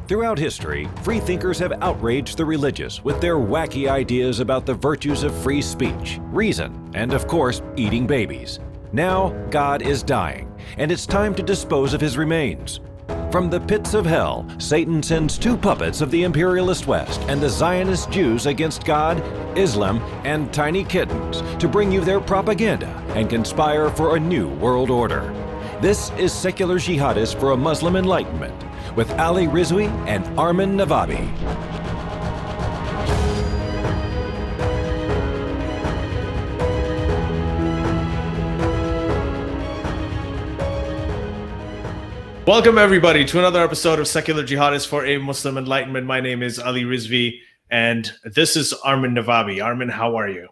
Throughout history, freethinkers have outraged the religious with their wacky ideas about the virtues of free speech, reason, and of course, eating babies. Now, God is dying, and it's time to dispose of his remains. From the pits of hell, Satan sends two puppets of the imperialist West and the Zionist Jews against God, Islam, and tiny kittens to bring you their propaganda and conspire for a new world order. This is Secular Jihadists for a Muslim Enlightenment with Ali Rizvi and Armin Navabi. Welcome everybody to another episode of Secular Jihadists for a Muslim Enlightenment. My name is Ali Rizvi and this is Armin Navabi. Armin, how are you?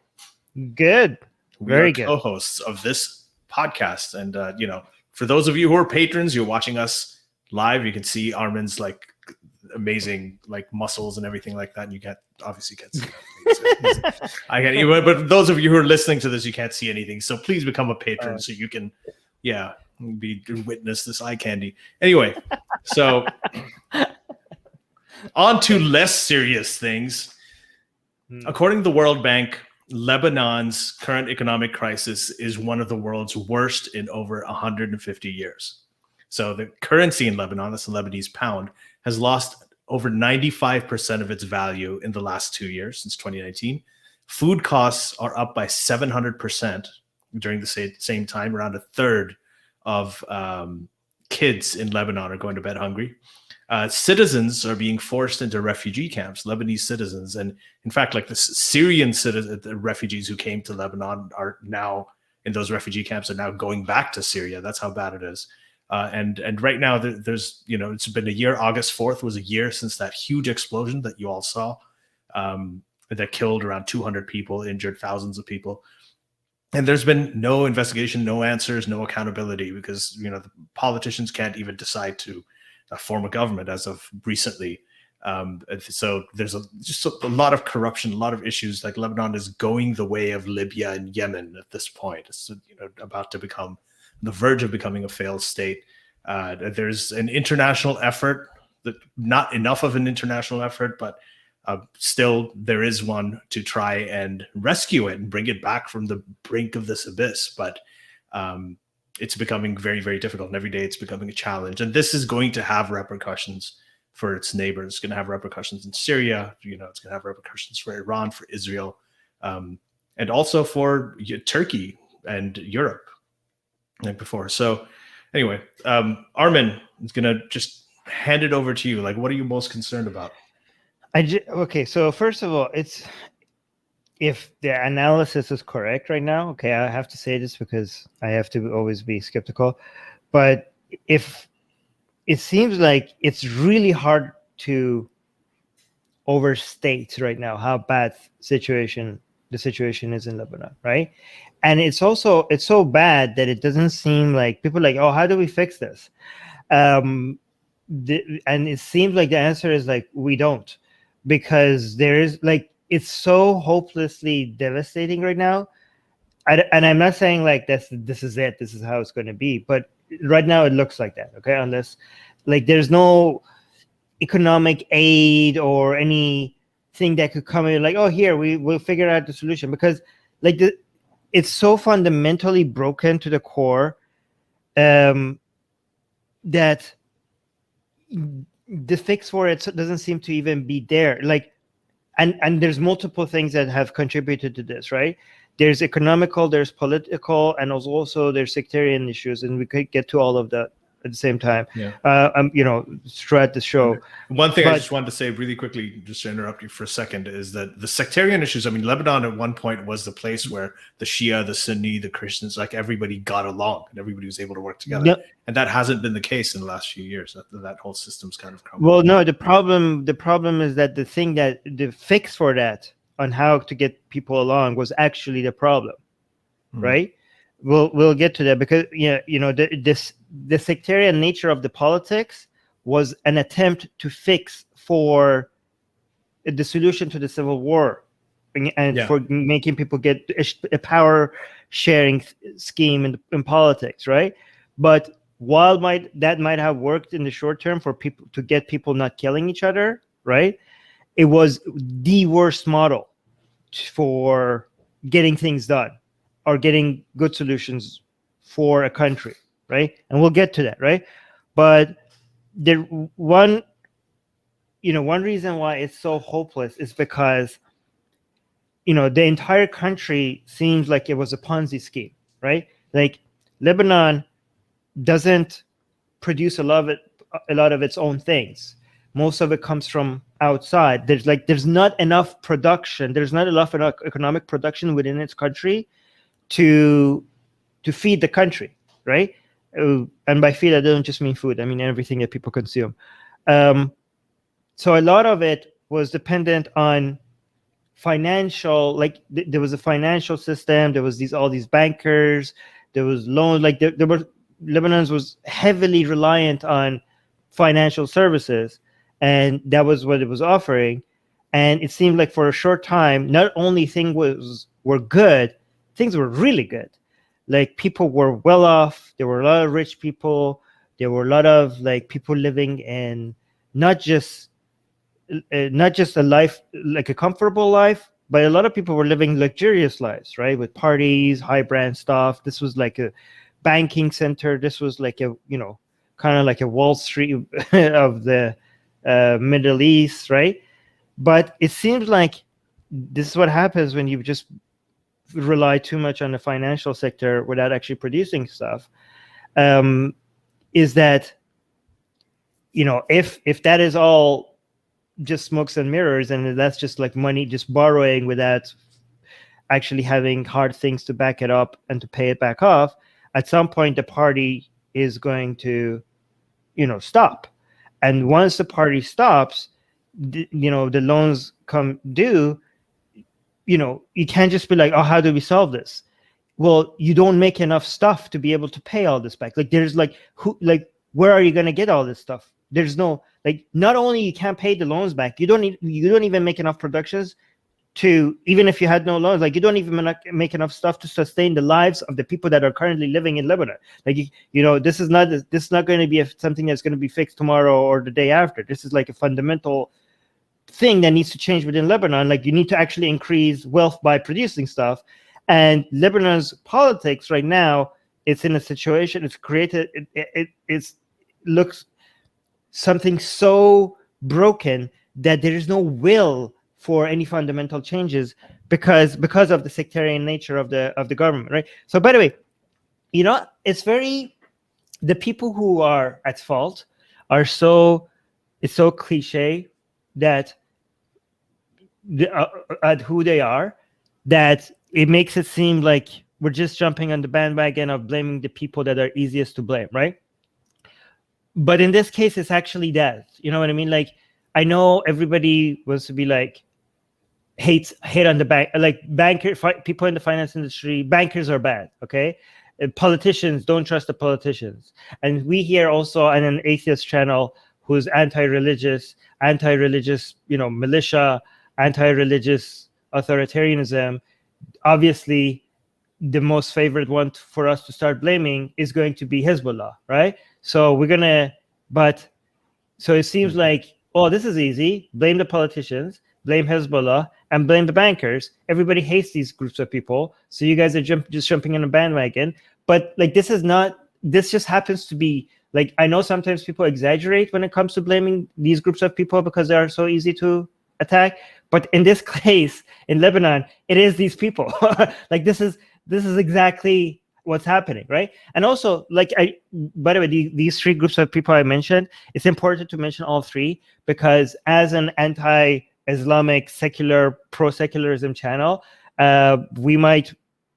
Good. Very good. Co-hosts of this podcast. And, for those of you who are patrons, you're watching us live. You can see Armin's amazing muscles and everything like that. And you obviously can't see that. I can't even, but those of you who are listening to this, you can't see anything. So please become a patron so you can, witness this eye candy. Anyway, so on to less serious things. According to the World Bank, Lebanon's current economic crisis is one of the world's worst in over 150 years. So the currency in Lebanon, that's the Lebanese pound, has lost over 95% of its value in the last 2 years, since 2019. Food costs are up by 700% during the same time. Around a third of kids in Lebanon are going to bed hungry. Citizens are being forced into refugee camps, Lebanese citizens. And in fact, the Syrian the refugees who came to Lebanon are now in those refugee camps are now going back to Syria. That's how bad it is. And right now there's, it's been a year. August 4th was a year since that huge explosion that you all saw that killed around 200 people, injured thousands of people. And there's been no investigation, no answers, no accountability because, the politicians can't even decide to form a government as of recently. So there's just a lot of corruption, a lot of issues. Lebanon is going the way of Libya and Yemen at this point. It's about to become the verge of becoming a failed state. There's an international effort, not enough of an international effort, but still there is one to try and rescue it and bring it back from the brink of this abyss. But it's becoming very, very difficult. And every day it's becoming a challenge. And this is going to have repercussions for its neighbors. It's going to have repercussions in Syria. It's going to have repercussions for Iran, for Israel, and also for Turkey and Europe like before. So anyway, Armin is going to just hand it over to you. What are you most concerned about? Okay, so first of all, if the analysis is correct right now, okay, I have to say this because I have to always be skeptical, but if it seems like it's really hard to overstate right now how bad the situation is in Lebanon, right? And it's so bad that it doesn't seem like people are oh, how do we fix this? And it seems like the answer is we don't. Because there is it's so hopelessly devastating right now, and I'm not saying this is it, this is how it's going to be, but right now it looks like that. Okay, unless there's no economic aid or anything that could come in oh, here we'll figure out the solution, because it's so fundamentally broken to the core that the fix for it doesn't seem to even be there. And there's multiple things that have contributed to this, right? There's economical, there's political, and also there's sectarian issues, and we could get to all of that at the same time. Throughout the show. One thing I just wanted to say really quickly, just to interrupt you for a second, is that the sectarian issues, Lebanon at one point was the place where the Shia, the Sunni, the Christians, everybody got along and everybody was able to work together. Yep. And that hasn't been the case in the last few years. That whole system's kind of crumbled. Well, no, the problem is that the fix for that on how to get people along was actually the problem, right? We'll get to that because the sectarian nature of the politics was an attempt to fix for the solution to the civil war and for making people get a power sharing scheme in politics, right? But while that might have worked in the short term for people to get people not killing each other, right? It was the worst model for getting things done or getting good solutions for a country, right? And we'll get to that, right? But one reason why it's so hopeless is because the entire country seems like it was a Ponzi scheme, right? Like Lebanon doesn't produce a lot of its own things. Most of it comes from outside. There's not enough production. There's not enough economic production within its country to feed the country, right? And by feed, I don't just mean food. I mean everything that people consume. So a lot of it was dependent on financial, there was a financial system. There was all these bankers. There was loans. Lebanon was heavily reliant on financial services, and that was what it was offering. And it seemed like for a short time, not only things were good, things were really good. Like people were well off. There were a lot of rich people. There were a lot of people living in not just a life, like a comfortable life, but a lot of people were living luxurious lives, right? With parties, high brand stuff. This was like a banking center. This was like a, kind of like a Wall Street of the Middle East, right? But it seems like this is what happens when you just rely too much on the financial sector without actually producing stuff. Is that, if that is all just smokes and mirrors, and that's just like money, just borrowing without actually having hard things to back it up and to pay it back off, at some point the party is going to, stop. And once the party stops, the loans come due, you can't just be like, oh, how do we solve this? Well, you don't make enough stuff to be able to pay all this back. Where are you going to get all this stuff? There's no, not only you can't pay the loans back, you don't even make enough productions to, even if you had no loans, you don't even make enough stuff to sustain the lives of the people that are currently living in Lebanon. This is not going to be something that's going to be fixed tomorrow or the day after. This is like a fundamental thing that needs to change within Lebanon. You need to actually increase wealth by producing stuff. And Lebanon's politics right now, it's in a situation, it's created, it looks something so broken that there is no will for any fundamental changes because of the sectarian nature of the government, right? So by the way, it's the people who are at fault it's so cliche that at who they are, that it makes it seem like we're just jumping on the bandwagon of blaming the people that are easiest to blame, right? But in this case, it's actually that. You know what I mean? I know everybody wants to be hate on the bank, people in the finance industry. Bankers are bad, okay? Politicians, don't trust the politicians. And we hear also on an atheist channel who's anti-religious, militia, anti-religious authoritarianism. Obviously, the most favorite one for us to start blaming is going to be Hezbollah, right? So so it seems like, oh, this is easy. Blame the politicians, blame Hezbollah, and blame the bankers. Everybody hates these groups of people. So you guys are just jumping on a bandwagon. But this just happens to be, I know sometimes people exaggerate when it comes to blaming these groups of people because they are so easy to attack. But in this case, in Lebanon, it is these people. This is exactly what's happening, right? And also, by the way, these three groups of people I mentioned, it's important to mention all three because as an anti-Islamic, secular, pro-secularism channel, we might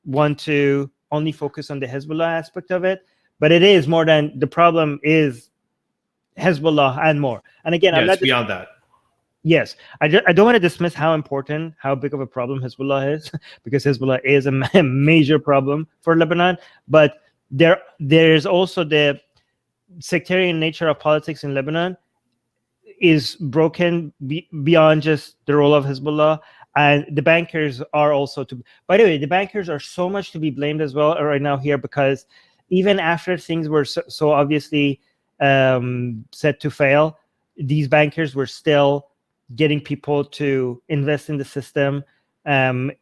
want to only focus on the Hezbollah aspect of it, but it is more than the problem is Hezbollah and more. And again, yeah, I'm not beyond that. Yes, I don't want to dismiss how big of a problem Hezbollah is, because Hezbollah is a major problem for Lebanon. But there's also the sectarian nature of politics in Lebanon is broken beyond just the role of Hezbollah. And the bankers are also by the way, the bankers are so much to be blamed as well right now here because even after things were so obviously set to fail, these bankers were still getting people to invest in the system, and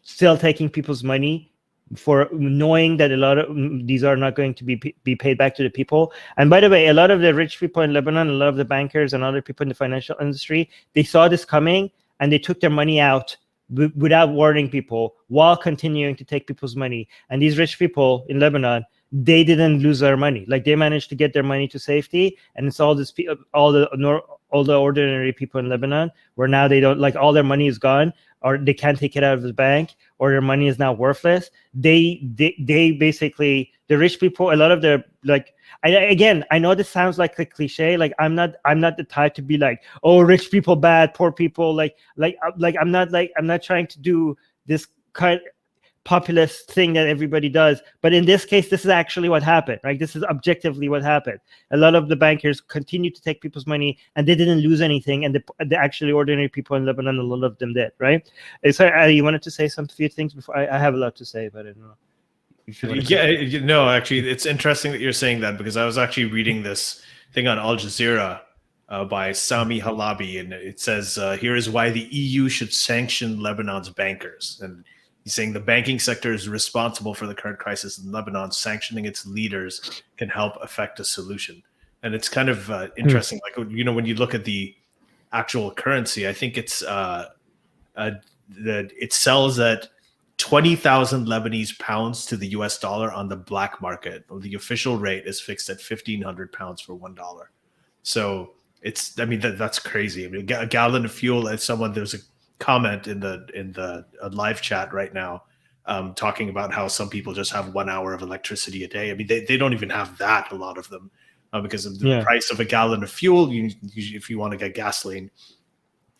still taking people's money, for knowing that a lot of these are not going to be paid back to the people. And by the way, a lot of the rich people in Lebanon, a lot of the bankers and other people in the financial industry, they saw this coming and they took their money out without warning people, while continuing to take people's money. And these rich people in Lebanon, they didn't lose their money. Like, they managed to get their money to safety. And it's all the ordinary people in Lebanon where now they don't, like, all their money is gone, or they can't take it out of the bank, or their money is now worthless. They basically, the rich people, a lot of their, like, I know this sounds like a cliche. Like, I'm not the type to be like, oh, rich people bad, poor people, I'm not trying to do this kind of populist thing that everybody does. But in this case, this is actually what happened, right? This is objectively what happened. A lot of the bankers continued to take people's money, and they didn't lose anything. And the actually ordinary people in Lebanon, a lot of them did, right? So you wanted to say some few things before? I have a lot to say, but I don't know. Actually, it's interesting that you're saying that, because I was actually reading this thing on Al Jazeera by Sami Halabi, and it says, here is why the EU should sanction Lebanon's bankers. And he's saying the banking sector is responsible for the current crisis in Lebanon. Sanctioning its leaders can help affect a solution. And it's kind of interesting. Like, when you look at the actual currency, I think it's it sells at 20,000 Lebanese pounds to the US dollar on the black market. The official rate is fixed at 1,500 pounds for $1. So that's crazy. I mean, a gallon of fuel, as there's a comment in the live chat right now, talking about how some people just have 1 hour of electricity a day. I mean, they don't even have that, a lot of them, because of the price of a gallon of fuel. If you want to get gasoline,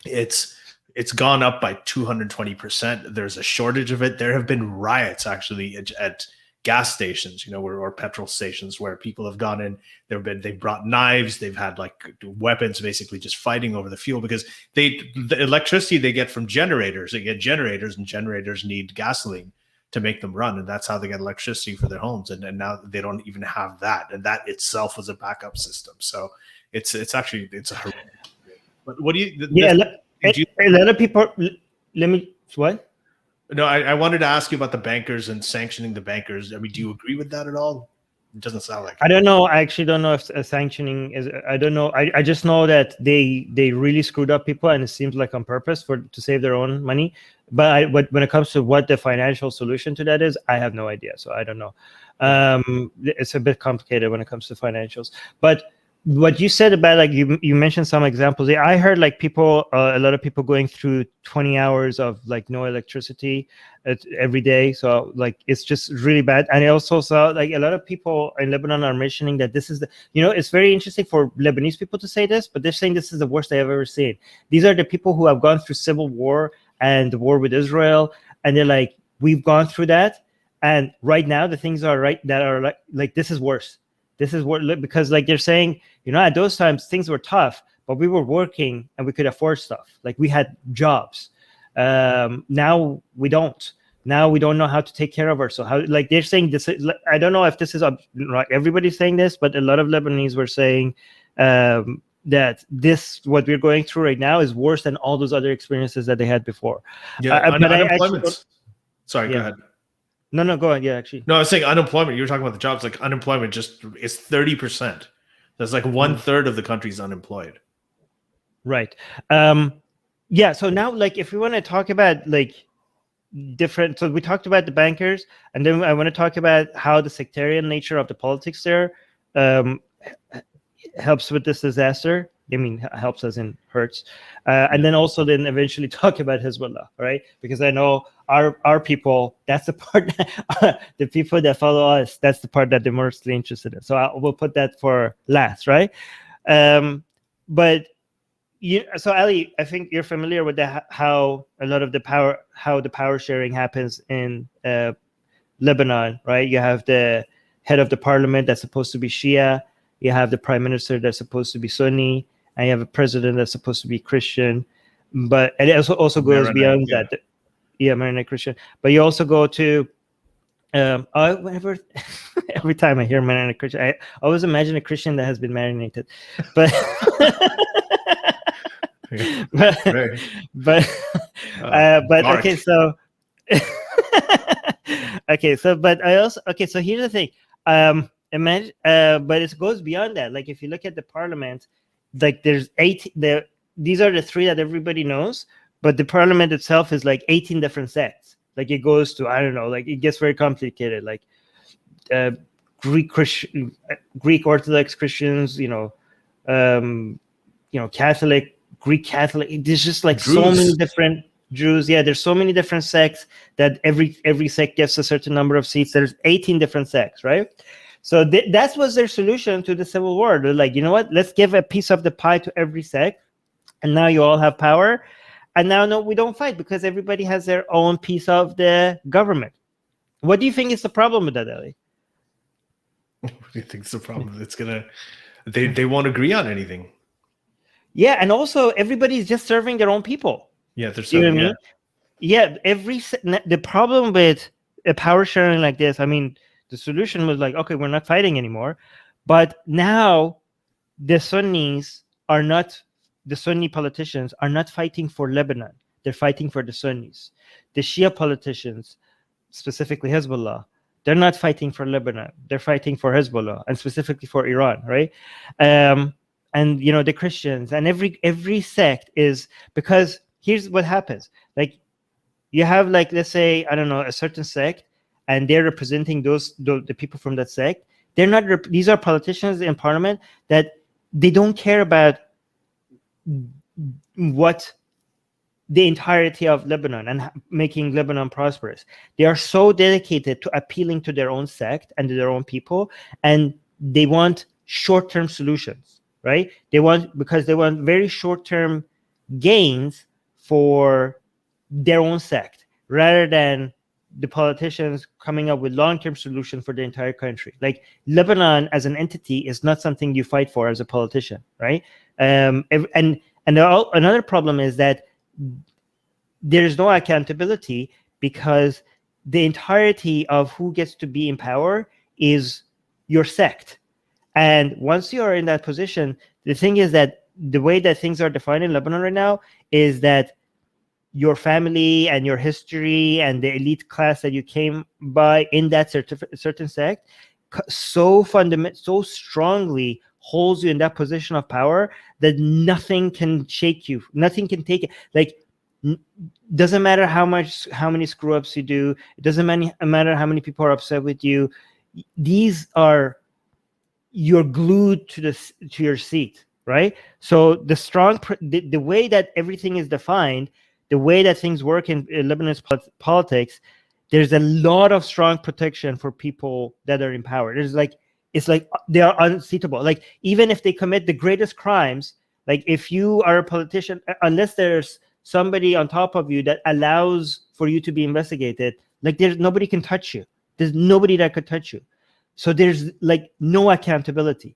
it's gone up by 220%. There's a shortage of it. There have been riots actually at gas stations, or petrol stations, where people have gone in. They've brought knives. They've had like weapons, basically just fighting over the fuel, because the electricity they get from generators. They get generators, and generators need gasoline to make them run, and that's how they get electricity for their homes. And now they don't even have that, and that itself was a backup system. So it's a horrific. But what do you? A lot of people. Let me what? No, I wanted to ask you about the bankers and sanctioning the bankers. I mean, do you agree with that at all? It doesn't sound like it. I don't know. I actually don't know if sanctioning is. I don't know. I just know that they really screwed up people, and it seems like on purpose to save their own money. But when it comes to what the financial solution to that is, I have no idea. So I don't know. It's a bit complicated when it comes to financials. But what you said about, like, you mentioned some examples. I heard like people, a lot of people going through 20 hours of like no electricity every day. So like, it's just really bad. And I also saw like a lot of people in Lebanon are mentioning that this is it's very interesting for Lebanese people to say this, but they're saying this is the worst they have ever seen. These are the people who have gone through civil war and the war with Israel. And they're like, we've gone through that. And right now the things are like this is worse. This is what, because like they're saying, at those times things were tough, but we were working and we could afford stuff. Like, we had jobs. Now we don't. Now we don't know how to take care of ourselves. Like they're saying this. I don't know if this is right. Everybody's saying this, but a lot of Lebanese were saying that what we're going through right now is worse than all those other experiences that they had before. Yeah, unemployment. Sorry, go ahead. No, go ahead. Yeah, actually. No, I was saying unemployment. You were talking about the jobs. Like, unemployment just is 30%. That's like 1/3 of the country's unemployed. Right. Yeah. So now, like, if we want to talk about like different, so we talked about the bankers, and then I want to talk about how the sectarian nature of the politics there helps with this disaster. I mean, helps as in hurts, and then eventually talk about Hezbollah, right? Because I know our people, that's the part the people that follow us, that's the part that they're mostly interested in. So we'll put that for last, right? But so Ali, I think you're familiar with how a lot of the power sharing happens in Lebanon, right? You have the head of the parliament that's supposed to be Shia. You have the prime minister that's supposed to be Sunni, and you have a president that's supposed to be Christian. But it also goes beyond that. Mennonite Christian. But you also go to whenever every time I hear Mennonite Christian, I always imagine a Christian that has been marinated. But but okay, so okay, so but I also so here's the thing. Imagine, but it goes beyond that. Like if you look at the parliament, like there's 8. These are the 3 that everybody knows, but the parliament itself is like 18 different sects. Like it goes to, I don't know, like it gets very complicated. Like Greek Orthodox Christians, Catholic, Greek Catholic. There's just like Druze. So many different Jews. Yeah, there's so many different sects that every sect gets a certain number of seats. There's 18 different sects, right? So that was their solution to the Civil War. They're like, you know what? Let's give a piece of the pie to every sect, and now you all have power. And now, no, we don't fight because everybody has their own piece of the government. What do you think is the problem with that, Eli? What do you think is the problem? It's gonna, they won't agree on anything. Yeah, and also everybody's just serving their own people. Yeah, they're serving. You know what I mean? Yeah, the problem with a power sharing like this, I mean, the solution was like, okay, we're not fighting anymore, but now the Sunni politicians are not fighting for Lebanon. They're fighting for the Sunnis. The Shia politicians, specifically Hezbollah, they're not fighting for Lebanon. They're fighting for Hezbollah and specifically for Iran, right? And the Christians and every sect is, because here's what happens. Like you have, like, let's say, I don't know, a certain sect, and they're representing the people from that sect. They're not. These are politicians in parliament that they don't care about what the entirety of Lebanon and making Lebanon prosperous. They are so dedicated to appealing to their own sect and to their own people, and they want short-term solutions, right? Because they want very short-term gains for their own sect, rather than the politicians coming up with long-term solutions for the entire country. Like Lebanon as an entity is not something you fight for as a politician, right? And another problem is that there's no accountability, because the entirety of who gets to be in power is your sect. And once you are in that position, the thing is that the way that things are defined in Lebanon right now is that your family and your history and the elite class that you came by in that certain sect so strongly holds you in that position of power that nothing can shake you. Nothing can take it. Like, doesn't matter how many screw ups you do. It doesn't matter how many people are upset with you. You're glued to your seat, right? So the way that everything is defined, the way that things work in Lebanese politics, there's a lot of strong protection for people that are in power. It's like they are unseatable. Like, even if they commit the greatest crimes, like if you are a politician, unless there's somebody on top of you that allows for you to be investigated, like nobody can touch you. There's nobody that could touch you. So there's like no accountability.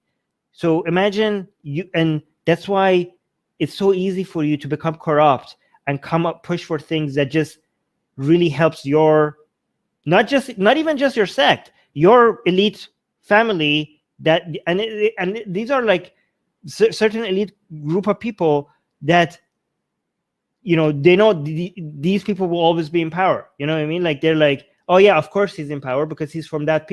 So imagine you, and that's why it's so easy for you to become corrupt and push for things that just really helps your, not even just your sect, your elite family, and these are like certain elite group of people that, they know these people will always be in power. You know what I mean? Like, they're like, oh yeah, of course he's in power because he's from that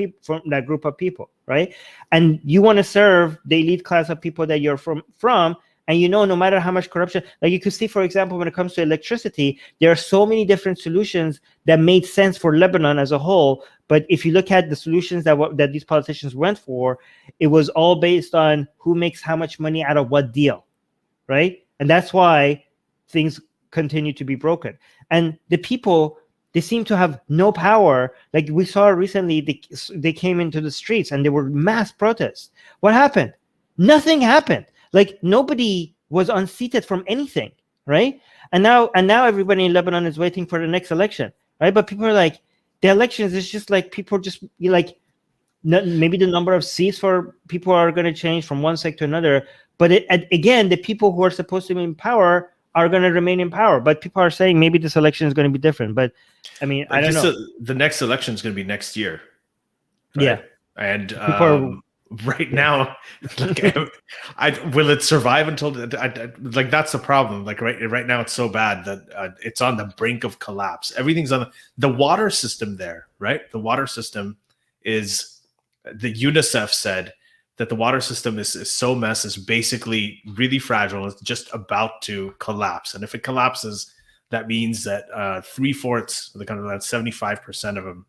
group of people, right? And you want to serve the elite class of people that you're from, and no matter how much corruption, like you could see, for example, when it comes to electricity, there are so many different solutions that made sense for Lebanon as a whole. But if you look at the solutions that these politicians went for, it was all based on who makes how much money out of what deal, right? And that's why things continue to be broken. And the people, they seem to have no power. Like we saw recently, they came into the streets and there were mass protests. What happened? Nothing happened. Like, nobody was unseated from anything, right? And now everybody in Lebanon is waiting for the next election, right? But people are like, the elections is just like, people just like, maybe the number of seats for people are going to change from one sect to another. But again, the people who are supposed to be in power are going to remain in power. But people are saying maybe this election is going to be different. But I mean, I don't know. The next election is going to be next year. Right? Yeah. And right now, like, will it survive until like that's the problem. Like right now, it's so bad that it's on the brink of collapse. Everything's on the water system there, right? The water system is, the UNICEF said that the water system is so is basically really fragile. It's just about to collapse. And if it collapses, that means that 3/4 of the country, that's 75% of them,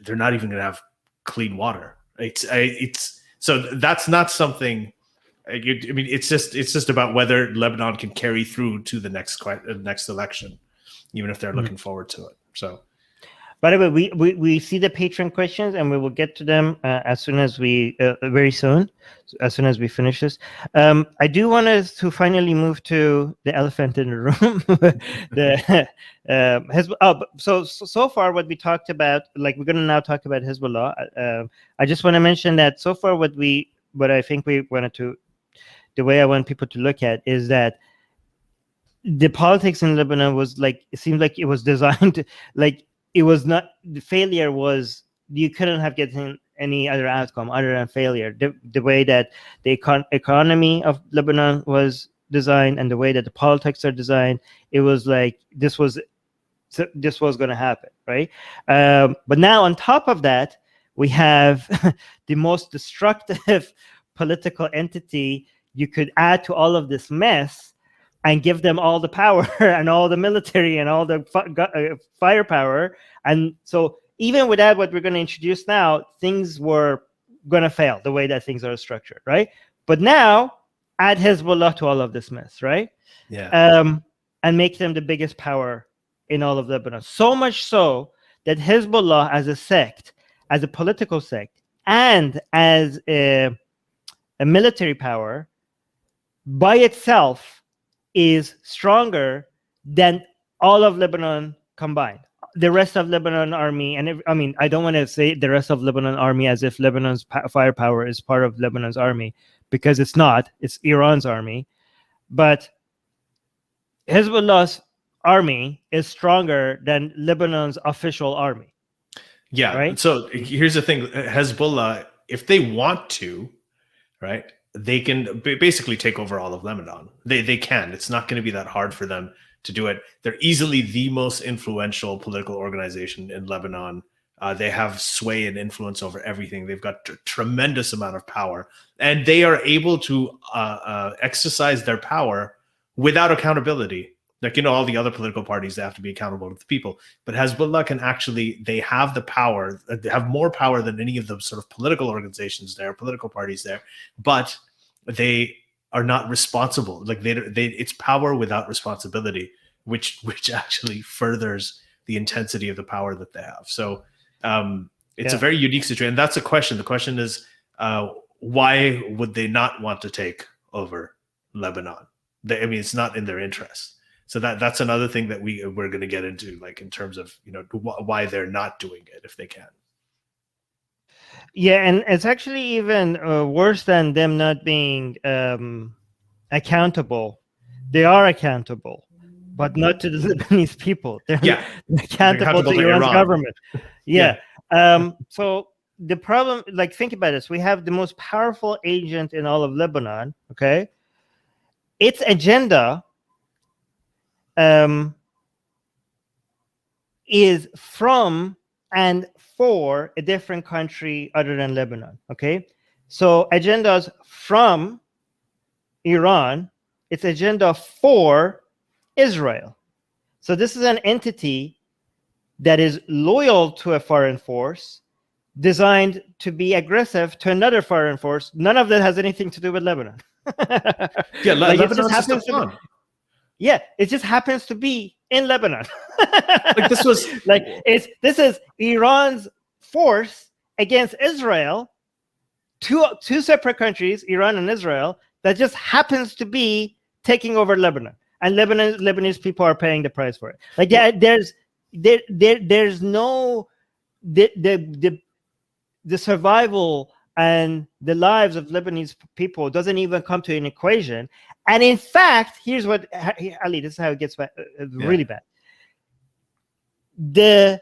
they're not even going to have clean water. It's so that's not something. I mean, it's just about whether Lebanon can carry through to the next election, even if they're looking forward to it. So. By the way, we see the patron questions, and we will get to them as soon as very soon, as soon as we finish this. I do want us to finally move to the elephant in the room. So far what we talked about, like we're going to now talk about Hezbollah. I just want to mention that so far what I think we wanted to, the way I want people to look at is that the politics in Lebanon was like, it seemed like it was designed to, like. It was not, the failure was, you couldn't have gotten any other outcome other than failure. The way that the economy of Lebanon was designed and the way that the politics are designed, it was like this was going to happen, right? But now on top of that, we have the most destructive political entity you could add to all of this mess and give them all the power and all the military and all the firepower. And so even without what we're going to introduce now, things were going to fail the way that things are structured, right? But now add Hezbollah to all of this mess, right? Yeah. And make them the biggest power in all of Lebanon. So much so that Hezbollah as a sect, as a political sect, and as a military power by itself is stronger than all of Lebanon combined. The rest of Lebanon army, and I mean, I don't want to say the rest of Lebanon army as if Lebanon's firepower is part of Lebanon's army, because it's not. It's Iran's army. But Hezbollah's army is stronger than Lebanon's official army. Yeah. Right? So here's the thing. Hezbollah, if they want to, right, they can basically take over all of Lebanon. They can. It's not going to be that hard for them to do it. They're easily the most influential political organization in Lebanon. They have sway and influence over everything. They've got a tremendous amount of power, and they are able to exercise their power without accountability. Like, you know, all the other political parties, they have to be accountable to the people. But Hezbollah can actually, they have the power, they have more power than any of the sort of political organizations there, political parties there, but they are not responsible. Like it's power without responsibility, which actually furthers the intensity of the power that they have. So it's a very unique situation. And that's a question. The question is, why would they not want to take over Lebanon? I mean, it's not in their interest. So that's another thing that we're going to get into, like in terms of, you know, why they're not doing it if they can. Yeah, and it's actually even worse than them not being accountable. They are accountable, but not to the Lebanese people. They're accountable to Iran's government. Yeah. So the problem, like, think about this. We have the most powerful agent in all of Lebanon, okay? Its agenda is from and for a different country other than Lebanon, okay? So agendas from Iran, its agenda for Israel. So this is an entity that is loyal to a foreign force, designed to be aggressive to another foreign force. None of that has anything to do with Lebanon. Yeah, like Lebanon's just fun. Yeah, it just happens to be in Lebanon. Like this was like this is Iran's force against Israel, two separate countries, Iran and Israel, that just happens to be taking over Lebanon, and Lebanese people are paying the price for it. Like there's no the survival and the lives of Lebanese people doesn't even come to an equation. And in fact, here's what, Ali, this is how it gets really bad. The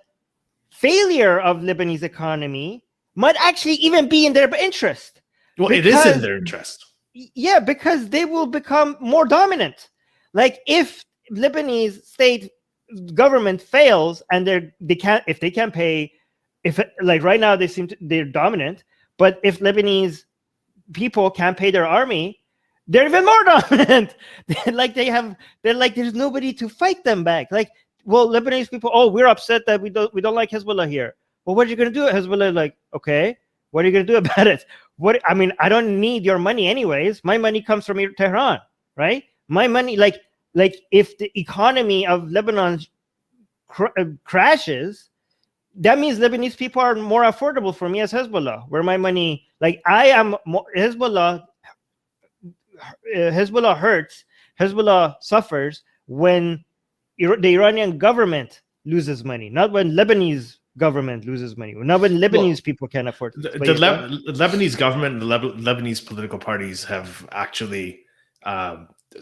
failure of Lebanese economy might actually even be in their interest. Well, it is in their interest. Yeah, because they will become more dominant. Like if Lebanese state government fails and they can't pay, like right now they're dominant, but if Lebanese people can't pay their army, they're even more dominant. They're like there's nobody to fight them back. Like, well, Lebanese people, we're upset that we don't like Hezbollah here. Well, what are you going to do? Hezbollah, like, okay, what are you going to do about it? I don't need your money anyways. My money comes from Tehran, right? My money, like if the economy of Lebanon crashes, that means Lebanese people are more affordable for me as Hezbollah, where my money, like I am Hezbollah hurts, Hezbollah suffers when the Iranian government loses money, not when Lebanese government loses money, not when Lebanese people can afford it. The Lebanese government and the Lebanese political parties have actually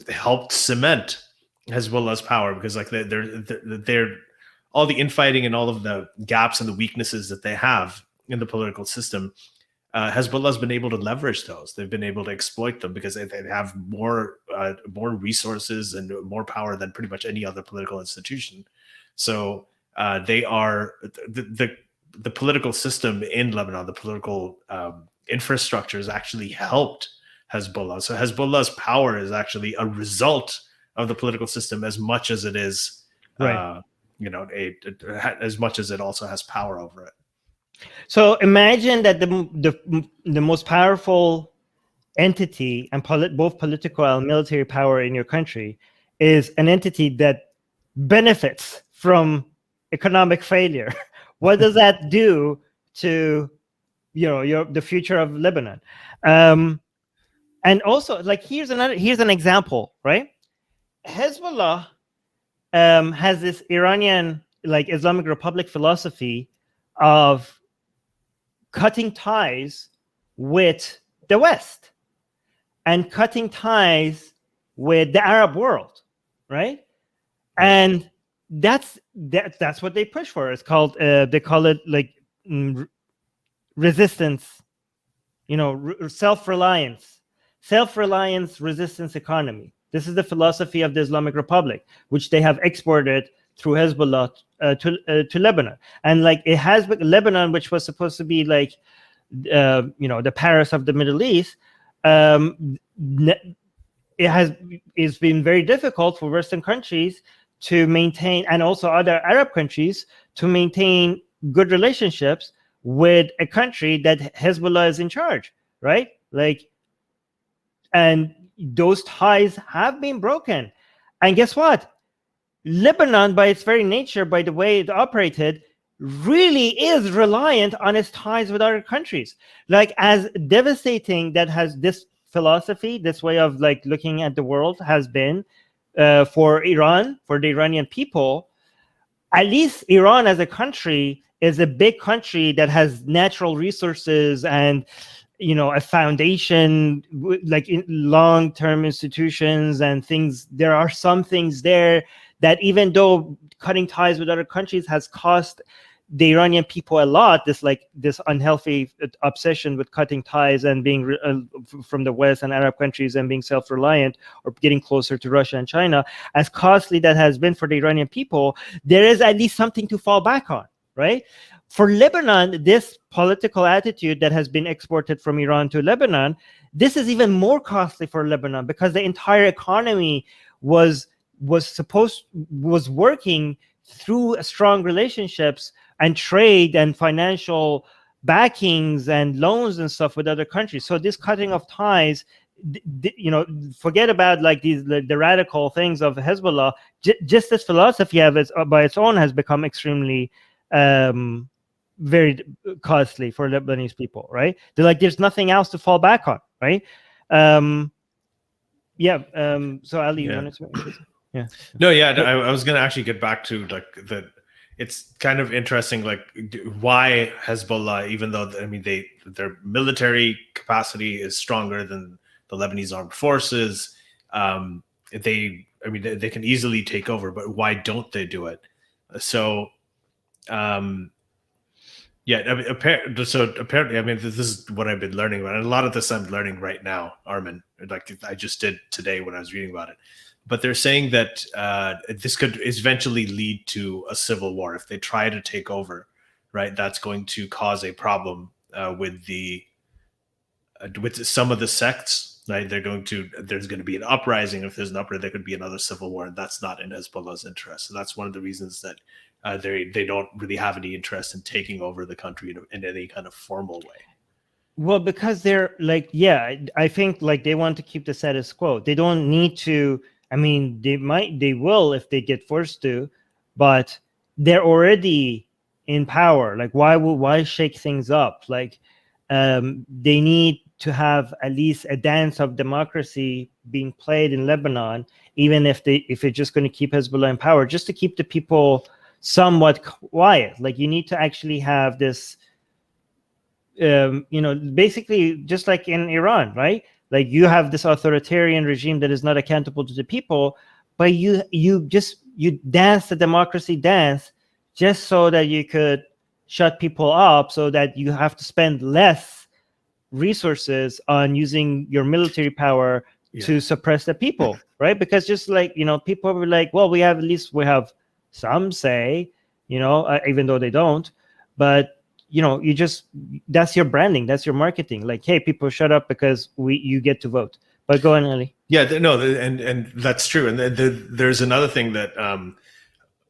helped cement Hezbollah's power, because like they're all the infighting and all of the gaps and the weaknesses that they have in the political system. Hezbollah has been able to leverage those. They've been able to exploit them because they have more resources and more power than pretty much any other political institution. So they are the political system in Lebanon, the political infrastructure has actually helped Hezbollah. So Hezbollah's power is actually a result of the political system as much as it is, right. As much as it also has power over it. So imagine that the most powerful entity and both political and military power in your country is an entity that benefits from economic failure. What does that do to the future of Lebanon? And also, like here's an example, right? Hezbollah has this Iranian, like Islamic Republic philosophy of cutting ties with the West and cutting ties with the Arab world, right? And that's what they push for. It's called they call it like resistance, self-reliance, resistance economy. This is the philosophy of the Islamic Republic, which they have exported through Hezbollah to Lebanon. And like it has Lebanon, which was supposed to be like the Paris of the Middle East, it's been very difficult for Western countries to maintain, and also other Arab countries to maintain good relationships with a country that Hezbollah is in charge, right? Like, and those ties have been broken. And guess what? Lebanon, by its very nature, by the way it operated, really is reliant on its ties with other countries. Like, as devastating that has this philosophy, this way of like looking at the world has been for Iran, for the Iranian people, at least Iran as a country is a big country that has natural resources and a foundation, like in long-term institutions and things. There are some things there that, even though cutting ties with other countries has cost the Iranian people a lot, this unhealthy obsession with cutting ties and being from the West and Arab countries and being self-reliant or getting closer to Russia and China, as costly that has been for the Iranian people, there is at least something to fall back on, right? For Lebanon, this political attitude that has been exported from Iran to Lebanon, this is even more costly for Lebanon, because the entire economy was working through strong relationships and trade and financial backings and loans and stuff with other countries. So this cutting of ties, forget about like the radical things of Hezbollah. Just this philosophy of it by its own has become extremely very costly for Lebanese people, right? They're like, there's nothing else to fall back on, right? So Ali, you want to? Yeah. No, yeah, I was going to actually get back to like it's kind of interesting, like why Hezbollah, even though their military capacity is stronger than the Lebanese armed forces, they can easily take over, but why don't they do it? So, apparently, this is what I've been learning about, and a lot of this I'm learning right now, Armin. Like I just did today when I was reading about it. But they're saying that this could eventually lead to a civil war if they try to take over. Right, that's going to cause a problem with some of the sects. Right, there's going to be an uprising. If there's an uprising, there could be another civil war, and that's not in Hezbollah's interest. So that's one of the reasons that they don't really have any interest in taking over the country in any kind of formal way. Well, because they're like, I think like they want to keep the status quo. They don't need to. I mean, they will if they get forced to, but they're already in power. Like, why shake things up? Like, they need to have at least a dance of democracy being played in Lebanon, even if it's just going to keep Hezbollah in power, just to keep the people somewhat quiet. Like, you need to actually have this, basically just like in Iran, right? Like, you have this authoritarian regime that is not accountable to the people, but you dance the democracy dance just so that you could shut people up, so that you have to spend less resources on using your military power to suppress the people, right? Because just like, people were like, well, we have some say, even though they don't, but that's your branding, that's your marketing. Like, hey, people, shut up because you get to vote. But go on, Ali. Yeah, no, and that's true. And there's another thing that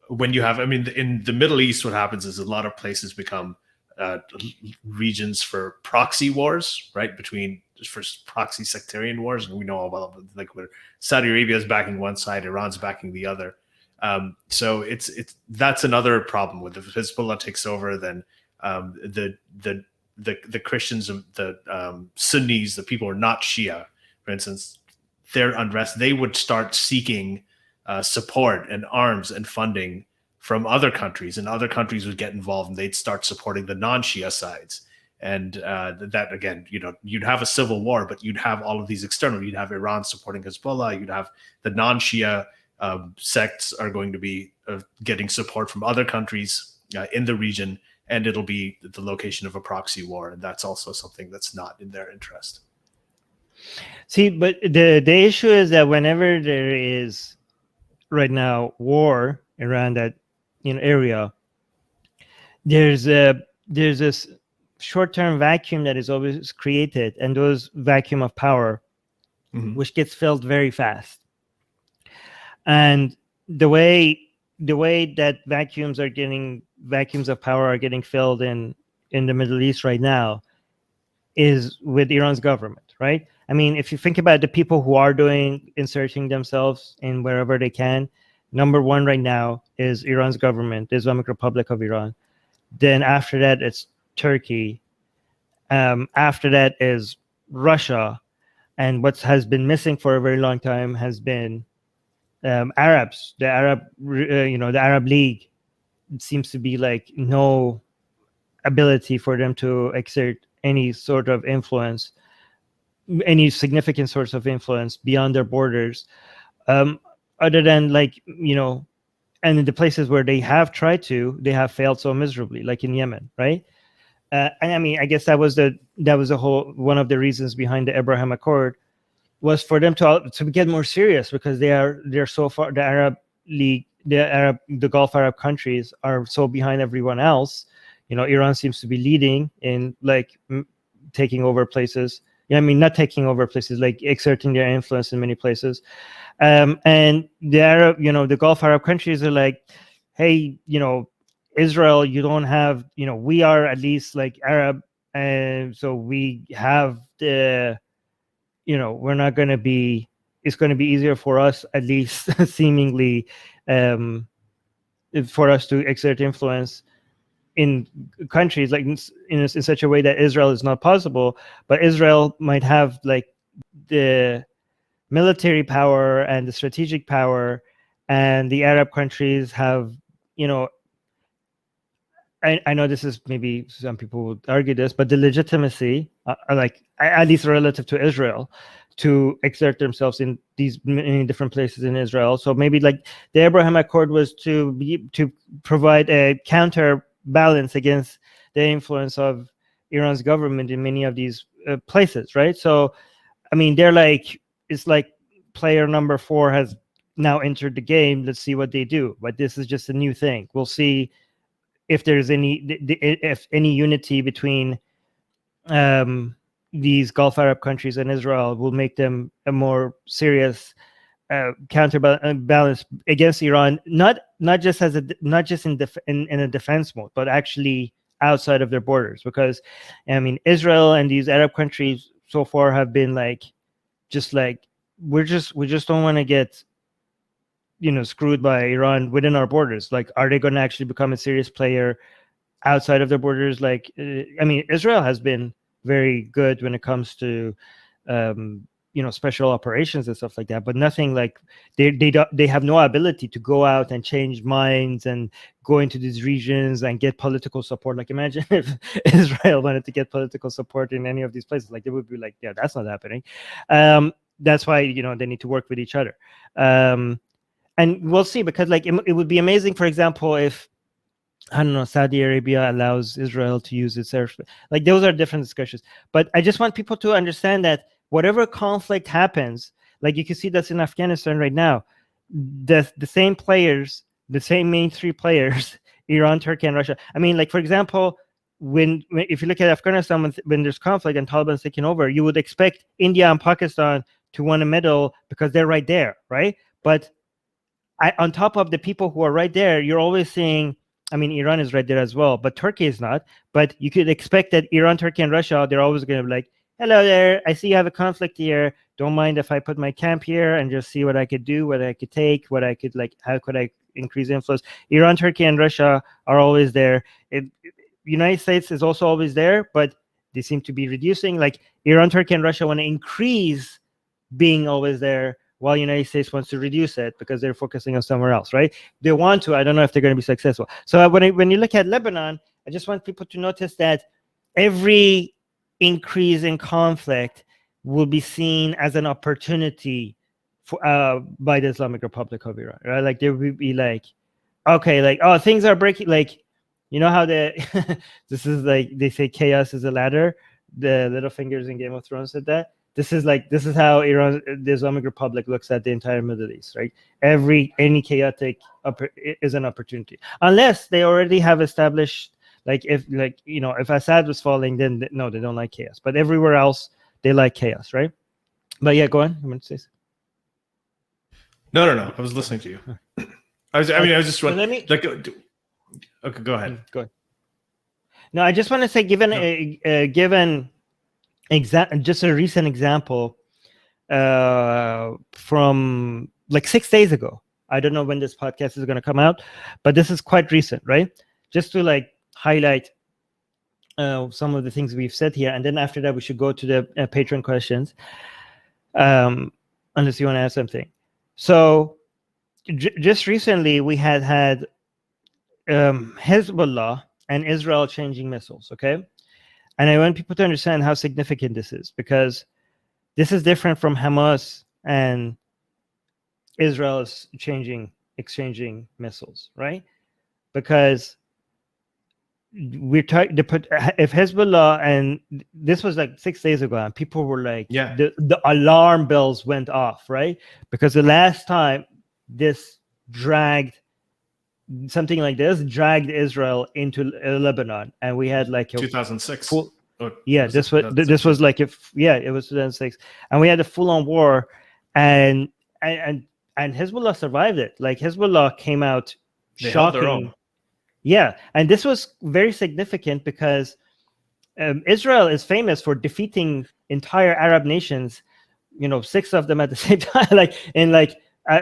when you have, in the Middle East, what happens is a lot of places become regions for proxy wars, right? For proxy sectarian wars, and we know all about them, like where Saudi Arabia is backing one side, Iran's backing the other. So that's another problem with, if Hezbollah takes over, then the Christians, the Sunnis, the people who are not Shia, for instance, their unrest, they would start seeking support and arms and funding from other countries, and other countries would get involved, and they'd start supporting the non-Shia sides. And that, again, you'd have a civil war, but you'd have all of these external. You'd have Iran supporting Hezbollah. You'd have the non-Shia sects are going to be getting support from other countries in the region, and it'll be the location of a proxy war. And that's also something that's not in their interest. See, but the issue is that whenever there is right now war around that area, there's this short-term vacuum that is always created, and those vacuum of power, which gets filled very fast. And the way that vacuums of power are getting filled in the Middle East right now is with Iran's government, right? I mean, if you think about the people who are inserting themselves in wherever they can, number one right now is Iran's government, the Islamic Republic of Iran. Then after that, it's Turkey. After that is Russia. And what has been missing for a very long time has been Arabs. The Arab League. It seems to be like no ability for them to exert any sort of influence, any significant source of influence beyond their borders. Other than and in the places where they have tried to, they have failed so miserably, like in Yemen, right? And I guess that was one of the reasons behind the Abraham Accord, was for them to get more serious, because they're so far, the Arab League, the Gulf Arab countries are so behind everyone else. Iran seems to be leading in taking over places. Not taking over places, like exerting their influence in many places. And the Gulf Arab countries are like, hey, Israel, you don't have, we are at least like Arab, and so we have the, we're not going to be, it's going to be easier for us, at least seemingly, for us to exert influence in countries like in such a way that Israel is not possible. But Israel might have like the military power and the strategic power, and the Arab countries have, I know this is, maybe some people would argue this, but the legitimacy, like at least relative to Israel, to exert themselves in these many different places in Israel. So maybe like the Abraham Accord was to provide a counterbalance against the influence of Iran's government in many of these places, right? So, I mean, they're like, it's like player number 4 has now entered the game. Let's see what they do. But this is just a new thing. We'll see if there's any unity between these Gulf Arab countries and Israel will make them a more serious counterbalance against Iran, not just in a defense mode, but actually outside of their borders. Because I mean, Israel and these Arab countries so far have been like, just like, we just don't want to get screwed by Iran within our borders. Like, are they going to actually become a serious player outside of their borders? Like, I mean, Israel has been very good when it comes to special operations and stuff like that, but nothing like they have no ability to go out and change minds and go into these regions and get political support. Like, imagine if Israel wanted to get political support in any of these places, like they would be like, yeah, that's not happening. That's why they need to work with each other. And we'll see, because like it would be amazing, for example, if, I don't know, Saudi Arabia allows Israel to use its airspace. Like, those are different discussions. But I just want people to understand that whatever conflict happens, like you can see that's in Afghanistan right now, the same players, the same main 3 players, Iran, Turkey, and Russia. I mean, like, for example, if you look at Afghanistan, when there's conflict and Taliban's taking over, you would expect India and Pakistan to want to meddle because they're right there, right? But on top of the people who are right there, you're always seeing, I mean, Iran is right there as well, but Turkey is not. But you could expect that Iran, Turkey, and Russia, they're always going to be like, hello there, I see you have a conflict here. Don't mind if I put my camp here and just see what I could do, what I could take, what I could, like, how could I increase influence? Iran, Turkey, and Russia are always there. United States is also always there, but they seem to be reducing. Like, Iran, Turkey, and Russia want to increase being always there, while the United States wants to reduce it because they're focusing on somewhere else, right? They want to. I don't know if they're going to be successful. So when you look at Lebanon, I just want people to notice that every increase in conflict will be seen as an opportunity for by the Islamic Republic of Iran, right? Like, they will be like, okay, like, oh, things are breaking. Like, you know how this is like, they say chaos is a ladder. The little fingers in Game of Thrones said that. This is how Iran, the Islamic Republic, looks at the entire Middle East, right? Any chaotic is an opportunity, unless they already have established, like, if Assad was falling, then no, they don't like chaos. But everywhere else, they like chaos, right? But yeah, go on. You want to say something? No. I was listening to you. I was just wondering. Okay, go ahead. Go ahead. No, I just want to say, given just a recent example from like 6 days ago. I don't know when this podcast is going to come out, but this is quite recent, right? Just to like highlight some of the things we've said here, and then after that we should go to the Patreon questions, unless you want to add something. So just recently we had Hezbollah and Israel changing missiles, okay? And I want people to understand how significant this is, because this is different from Hamas and Israel is exchanging missiles, right? Because we're trying to put, if Hezbollah, and this was like 6 days ago, and people were like, yeah, the alarm bells went off, right? Because the last time something like this dragged Israel into Lebanon, and we had like 2006. This was like, it was 2006, and we had a full-on war, and Hezbollah survived it. Like, Hezbollah came out shocking. Yeah, and this was very significant because Israel is famous for defeating entire Arab nations, 6 of them at the same time,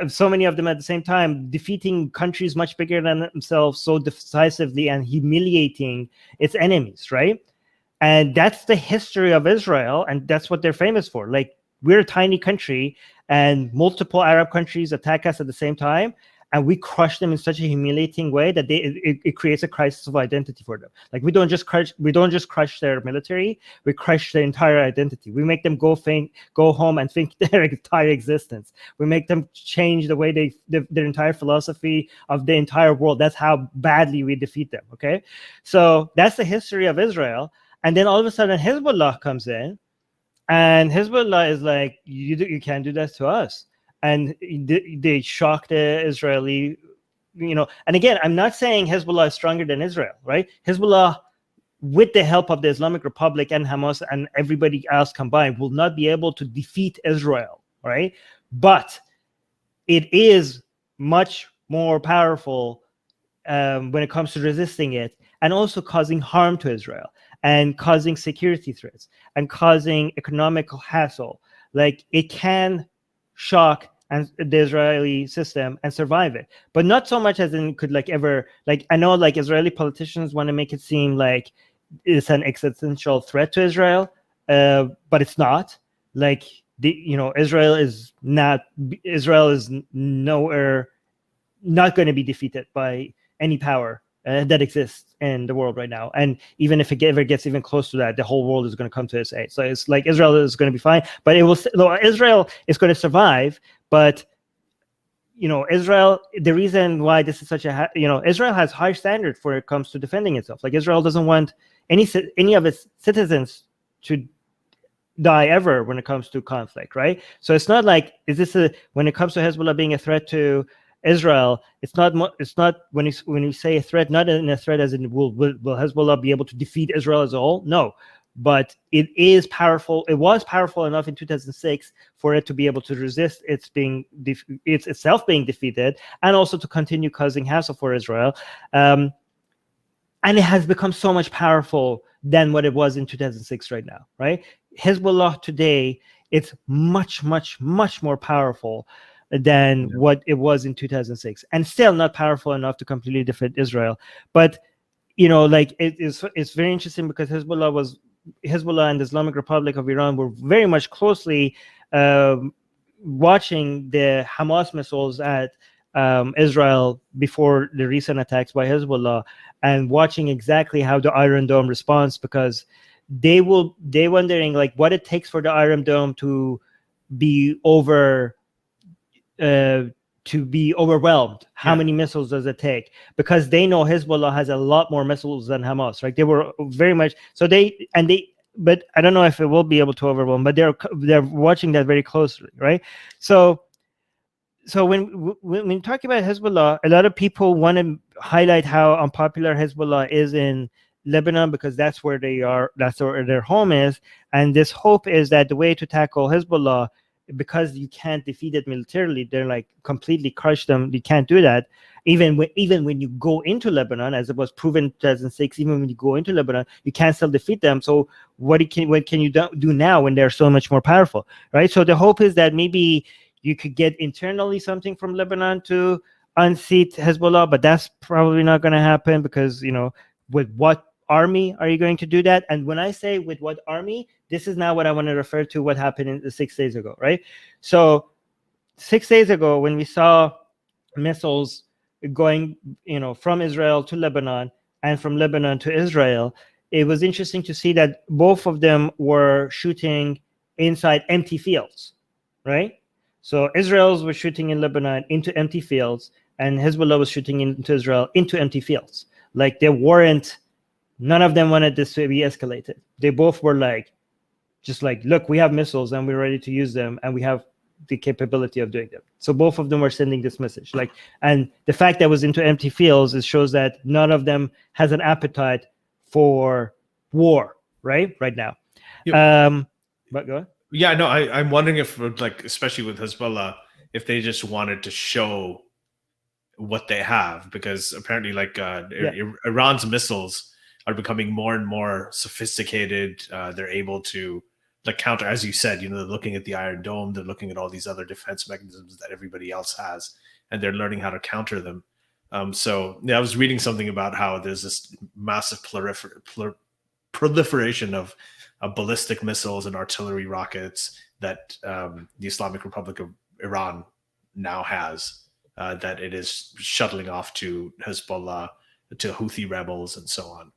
so many of them at the same time, defeating countries much bigger than themselves so decisively and humiliating its enemies, right? And that's the history of Israel, and that's what they're famous for. Like, we're a tiny country, and multiple Arab countries attack us at the same time, and we crush them in such a humiliating way that it creates a crisis of identity for them. Like we don't just crush their military, we crush their entire identity. We make them go home and think their entire existence. We make them change the way their entire philosophy of the entire world. That's how badly we defeat them. Okay, so that's the history of Israel. And then all of a sudden Hezbollah comes in, and Hezbollah is like, you can't do that to us. And they shock the Israeli, and again, I'm not saying Hezbollah is stronger than Israel, right? Hezbollah, with the help of the Islamic Republic and Hamas and everybody else combined, will not be able to defeat Israel, right? But it is much more powerful when it comes to resisting it, and also causing harm to Israel, and causing security threats, and causing economical hassle. Like, it can shock and the Israeli system and survive it, but not so much as in could ever, I know Israeli politicians want to make it seem like it's an existential threat to Israel, but it's not. Israel is nowhere, not going to be defeated by any power that exists in the world right now. And even if it ever gets even close to that, the whole world is going to come to its aid. So it's like Israel is going to be fine, but Israel is going to survive. But Israel, the reason why this is such a Israel has high standards when it comes to defending itself. Like, Israel doesn't want any of its citizens to die ever when it comes to conflict, right? So it's not like, when it comes to Hezbollah being a threat to Israel, it's not when you say a threat, not in a threat as in will Hezbollah be able to defeat Israel as a whole? No, but it is powerful. It was powerful enough in 2006 for it to be able to resist itself being defeated, and also to continue causing hassle for Israel. And it has become so much powerful than what it was in 2006 right now, right? Hezbollah today, it's much, much, much more powerful than what it was in 2006, and still not powerful enough to completely defeat Israel. But it's very interesting, because Hezbollah and the Islamic Republic of Iran were very much closely watching the Hamas missiles at Israel before the recent attacks by Hezbollah, and watching exactly how the Iron Dome responds, because they wondering what it takes for the Iron Dome to be overwhelmed. How many missiles does it take? Because they know Hezbollah has a lot more missiles than Hamas, right? They were very much so but I don't know if it will be able to overwhelm, but they're watching that very closely, right? So when talking about Hezbollah, a lot of people want to highlight how unpopular Hezbollah is in Lebanon, because that's where they are, that's where their home is. And this hope is that the way to tackle Hezbollah, because you can't defeat it militarily, they're completely crush them. You can't do that. Even when you go into Lebanon, as it was proven in 2006, even when you go into Lebanon, you can't still defeat them. So what can you do now when they're so much more powerful, right? So the hope is that maybe you could get internally something from Lebanon to unseat Hezbollah, but that's probably not going to happen, because with what army are you going to do that? And when I say with what army, this is now what I want to refer to what happened in the 6 days ago, right? So 6 days ago, when we saw missiles going from Israel to Lebanon and from Lebanon to Israel, it was interesting to see that both of them were shooting inside empty fields, right? So Israel was shooting in Lebanon into empty fields, and Hezbollah was shooting into Israel into empty fields. None of them wanted this to be escalated. They both were look, we have missiles and we're ready to use them, and we have the capability of doing them. So both of them were sending this message. And the fact that it was into empty fields, it shows that none of them has an appetite for war, right now. But go ahead. Yeah, no, I'm wondering if, especially with Hezbollah, if they just wanted to show what they have, because apparently Iran's missiles are becoming more and more sophisticated. They're able to counter, as you said, they're looking at the Iron Dome, they're looking at all these other defense mechanisms that everybody else has, and they're learning how to counter them. I was reading something about how there's this massive proliferation of ballistic missiles and artillery rockets that the Islamic Republic of Iran now has. that it is shuttling off to Hezbollah, to Houthi rebels, and so on.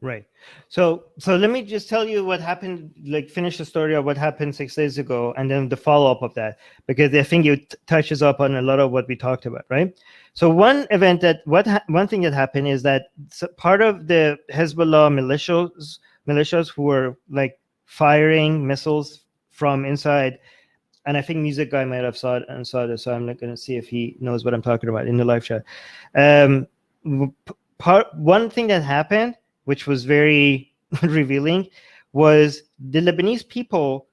Right. So let me just tell you what happened, like finish the story of what happened 6 days ago, and then the follow-up of that, because I think it touches up on a lot of what we talked about, right? So one thing that happened is that part of the Hezbollah militias who were like firing missiles from inside, and I think Music Guy might have saw this, so I'm not going to see if he knows what I'm talking about in the live chat. One thing that happened, which was very revealing, was the Lebanese people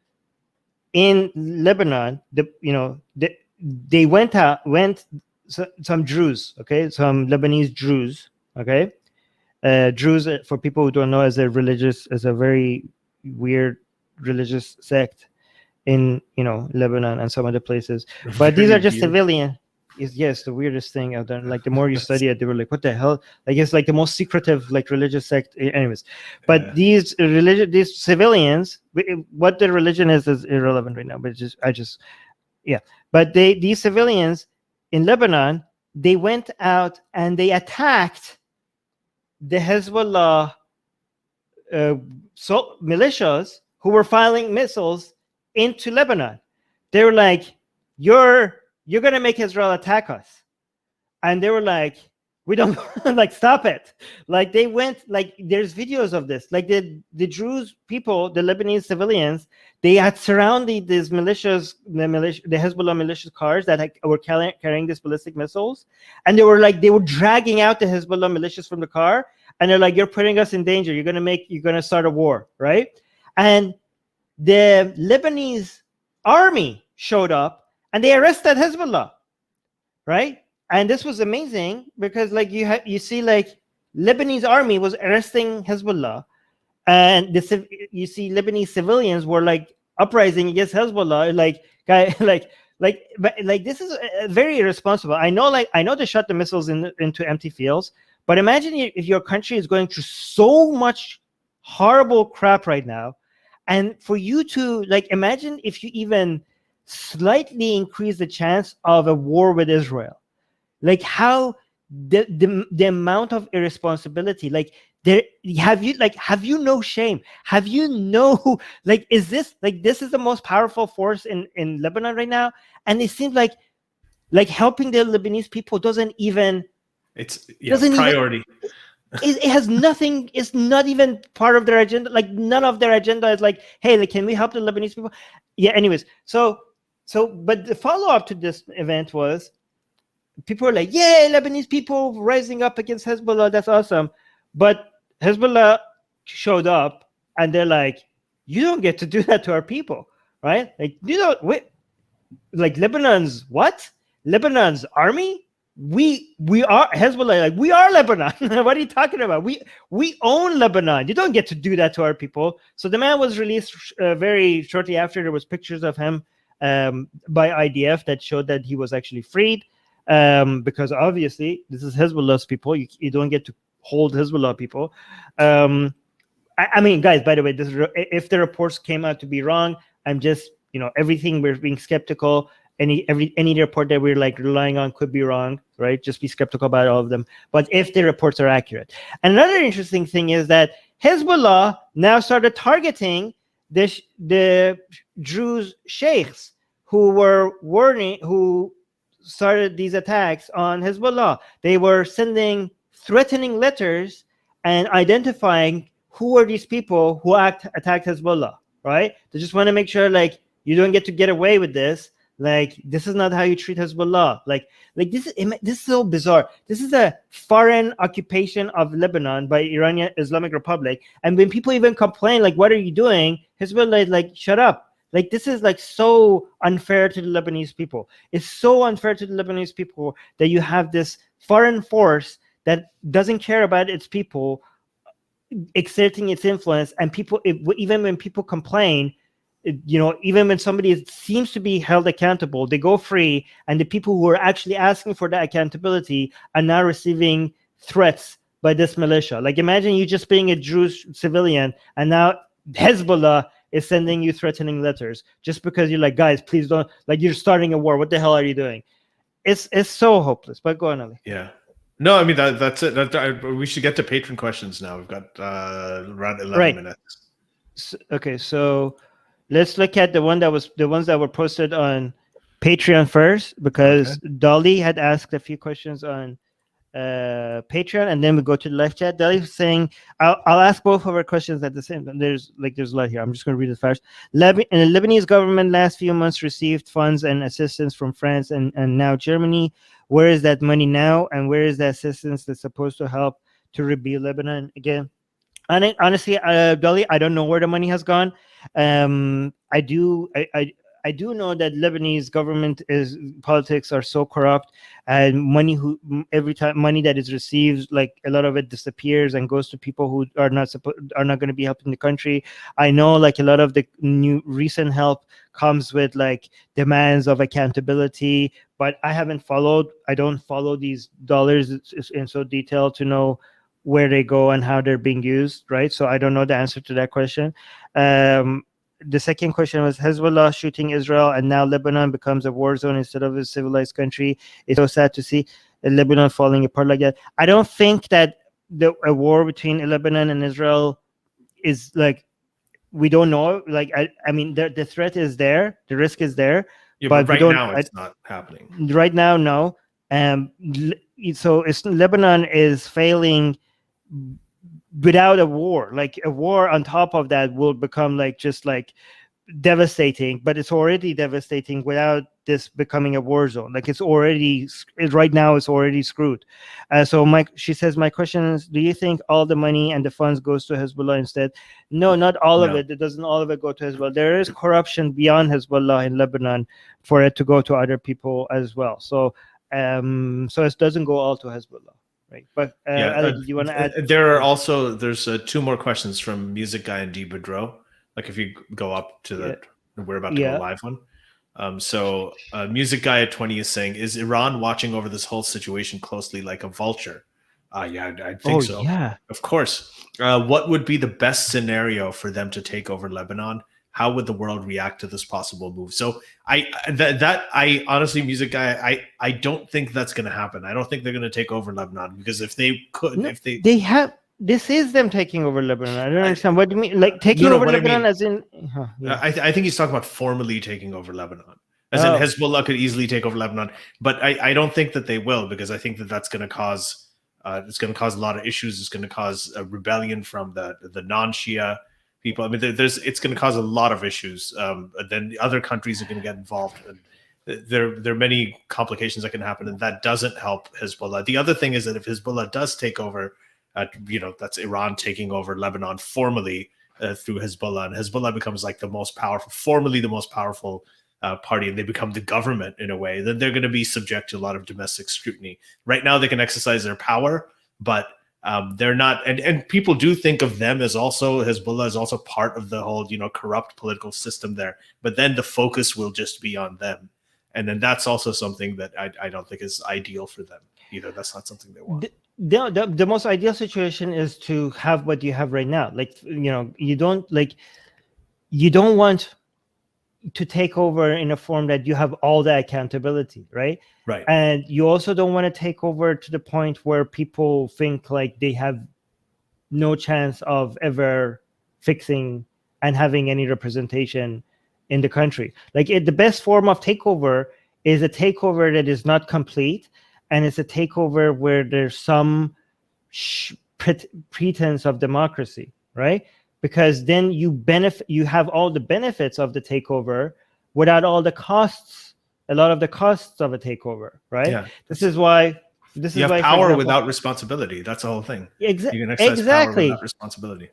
in Lebanon. They went some Druze, okay, some Lebanese Druze, okay. Druze, for people who don't know, is a very weird religious sect in Lebanon and some other places. But these are just civilian. Yes, the weirdest thing I've done. Like the more you study it, they were like, "What the hell?" Like it's like the most secretive, like religious sect. Anyways, but these civilians, what their religion is irrelevant right now. But But these civilians in Lebanon, they went out and they attacked the Hezbollah militias who were firing missiles into Lebanon. They were like, "You're going to make Israel attack us." And they were like, "We don't," like, "stop it." Like they went, like there's videos of this. Like the Druze people, the Lebanese civilians, they had surrounded these militias, the Hezbollah militia cars that were carrying these ballistic missiles. And they were dragging out the Hezbollah militias from the car. And they're like, "You're putting us in danger. You're going to start a war." Right. And the Lebanese army showed up and they arrested Hezbollah. Right. And this was amazing because like you see like Lebanese army was arresting Hezbollah, and you see Lebanese civilians were like uprising against Hezbollah. But this is very irresponsible. I know they shot the missiles into empty fields, but imagine if your country is going through so much horrible crap right now, and for you to like imagine if you even slightly increase the chance of a war with Israel. Like how the amount of irresponsibility, like have you no shame? Have you no, like, this is the most powerful force in Lebanon right now? And it seems like helping the Lebanese people doesn't even, priority. It has nothing, it's not even part of their agenda. Like none of their agenda is like, hey, like, can we help the Lebanese people? Yeah, anyways. But the follow-up to this event was, people are like, "Yay, Lebanese people rising up against Hezbollah. That's awesome." But Hezbollah showed up and they're like, "You don't get to do that to our people, right? Like, like Lebanon's what? Lebanon's army? We are Hezbollah. Like, we are Lebanon. What are you talking about? We own Lebanon. You don't get to do that to our people." So the man was released very shortly after. There was pictures of him by IDF that showed that he was actually freed. Because obviously this is Hezbollah's people. You don't get to hold Hezbollah people. I mean, guys, by the way, if the reports came out to be wrong, I'm just, everything we're being skeptical. Any report that we're like relying on could be wrong, right? Just be skeptical about all of them. But if the reports are accurate. And another interesting thing is that Hezbollah now started targeting the Druze sheikhs who started these attacks on Hezbollah. They were sending threatening letters and identifying who are these people who attacked Hezbollah, right? They just want to make sure, like, you don't get away with this. Like, this is not how you treat Hezbollah. Like this is so bizarre. This is a foreign occupation of Lebanon by Iranian Islamic Republic. And when people even complain, like, "What are you doing?" Hezbollah is like, "Shut up." Like, this is like so unfair to the Lebanese people. It's so unfair to the Lebanese people that you have this foreign force that doesn't care about its people exerting its influence. And even when people complain, even when somebody seems to be held accountable, they go free. And the people who are actually asking for that accountability are now receiving threats by this militia. Like, imagine you just being a Jewish civilian, and now Hezbollah is sending you threatening letters just because you're like, "Guys, please don't," like, you're starting a war. What the hell are you doing? it's so hopeless. But go on, Ali. Yeah. No, I mean that's it. We should get to patron questions now. We've got around 11 minutes. So let's look at the ones that were posted on Patreon first, because Dolly had asked a few questions on Patreon, and then we go to the live chat. Dolly's saying, I'll ask both of our questions at the same time. There's a lot here. I'm just going to read it first. The Lebanese government last few months received funds and assistance from France and now Germany. Where is that money now, and where is the assistance that's supposed to help to rebuild Lebanon again? And honestly, Dolly, I don't know where the money has gone. I do know that Lebanese government politics are so corrupt, and money that is received, like a lot of it disappears and goes to people who are not going to be helping the country. I know like a lot of the new recent help comes with like demands of accountability, but I don't follow these dollars in so detail to know where they go and how they're being used, right? So I don't know the answer to that question. The second question was Hezbollah shooting Israel, and now Lebanon becomes a war zone instead of a civilized country. It's so sad to see Lebanon falling apart like that. I don't think that a war between Lebanon and Israel is like, we don't know. Like, I mean, the threat is there, the risk is there. Yeah, but right now it's not happening. Right now, no. So Lebanon is failing without a war. Like a war on top of that will become like just like devastating, but it's already devastating without this becoming a war zone. Like right now it's already screwed. So she says, my question is, do you think all the money and the funds goes to Hezbollah instead? No, not all of it. It doesn't all of it go to Hezbollah. There is corruption beyond Hezbollah in Lebanon for it to go to other people as well. So it doesn't go all to Hezbollah. Right, but do you want to add? There's 2 more questions from Music Guy and D. Boudreau. Like if you go up to we're about to go live one. So Music Guy at 20 is saying, is Iran watching over this whole situation closely like a vulture? Yeah, I think so. Yeah, of course. What would be the best scenario for them to take over Lebanon? How would the world react to this possible move? So I honestly, Music Guy, I don't think that's going to happen. I don't think they're going to take over Lebanon, because if they could, this is them taking over Lebanon. I don't understand. What do you mean? Like taking over Lebanon as in? I think he's talking about formally taking over Lebanon. As in Hezbollah could easily take over Lebanon, but I don't think that they will, because I think that that's going to cause it's going to cause a lot of issues. It's going to cause a rebellion from the non-Shia people. I mean, it's going to cause a lot of issues. Then other countries are going to get involved. And there are many complications that can happen, and that doesn't help Hezbollah. The other thing is that if Hezbollah does take over, that's Iran taking over Lebanon formally through Hezbollah, and Hezbollah becomes like formally the most powerful party, and they become the government in a way, then they're going to be subject to a lot of domestic scrutiny. Right now, they can exercise their power, but they're not, and people do think of them as also, Hezbollah is also part of the whole, corrupt political system there. But then the focus will just be on them. And then that's also something that I don't think is ideal for them either. That's not something they want. The most ideal situation is to have what you have right now. Like, you don't want to take over in a form that you have all the accountability, right? Right. And you also don't want to take over to the point where people think like they have no chance of ever fixing and having any representation in the country. Like the best form of takeover is a takeover that is not complete, and it's a takeover where there's some pretense of democracy, right? Because then you have all the benefits of the takeover without all the costs, a lot of the costs of a takeover, right? Yeah. This is why you have power without responsibility. That's the whole thing. You can exercise power without responsibility.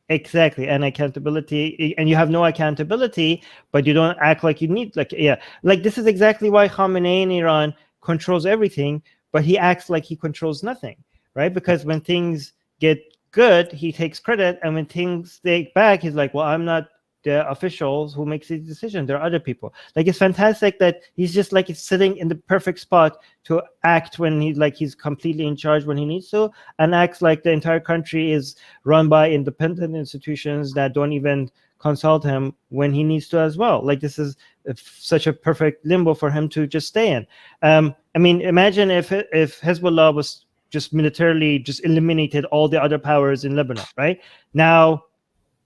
Exactly. And accountability, and you have no accountability, but you don't act like you need, like this is exactly why Khamenei in Iran controls everything, but he acts like he controls nothing, right? Because when things get good, he takes credit, and when things stay back, he's like, well, I'm not the officials who makes these decisions. There are other people. Like, it's fantastic that he's just like sitting in the perfect spot to act when he's completely in charge when he needs to, and acts like the entire country is run by independent institutions that don't even consult him when he needs to as well. Like, this is such a perfect limbo for him to just stay in. I mean, imagine if Hezbollah was just militarily just eliminated all the other powers in Lebanon, right? Now,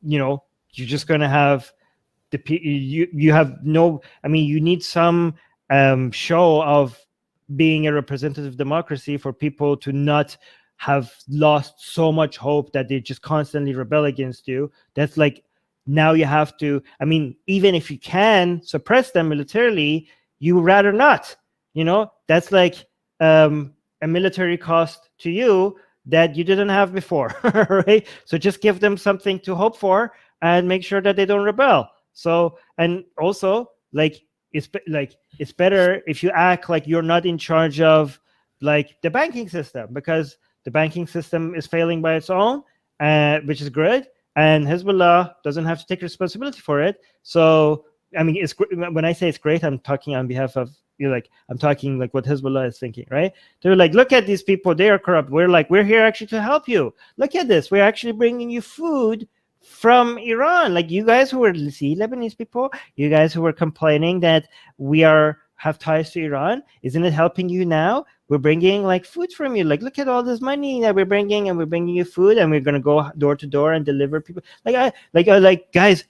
you're just going to have you have no, I mean, you need some show of being a representative democracy for people to not have lost so much hope that they just constantly rebel against you. That's like, now you have to, I mean, even if you can suppress them militarily, you would rather not, that's like a military cost to you that you didn't have before, right? So just give them something to hope for and make sure that they don't rebel. So, and also, like, it's better if you act like you're not in charge of like the banking system, because the banking system is failing by its own, which is good, and Hezbollah doesn't have to take responsibility for it. So, I mean, when I say it's great, I'm talking on behalf of, I'm talking like what Hezbollah is thinking, right? They're like, look at these people, they are corrupt. We're here actually to help you. Look at this. We're actually bringing you food from Iran. Like, you guys who were, Lebanese people, you guys who were complaining that we have ties to Iran, isn't it helping you now? We're bringing like food from you. Like, look at all this money that we're bringing, and we're bringing you food, and we're gonna go door to door and deliver people. Guys,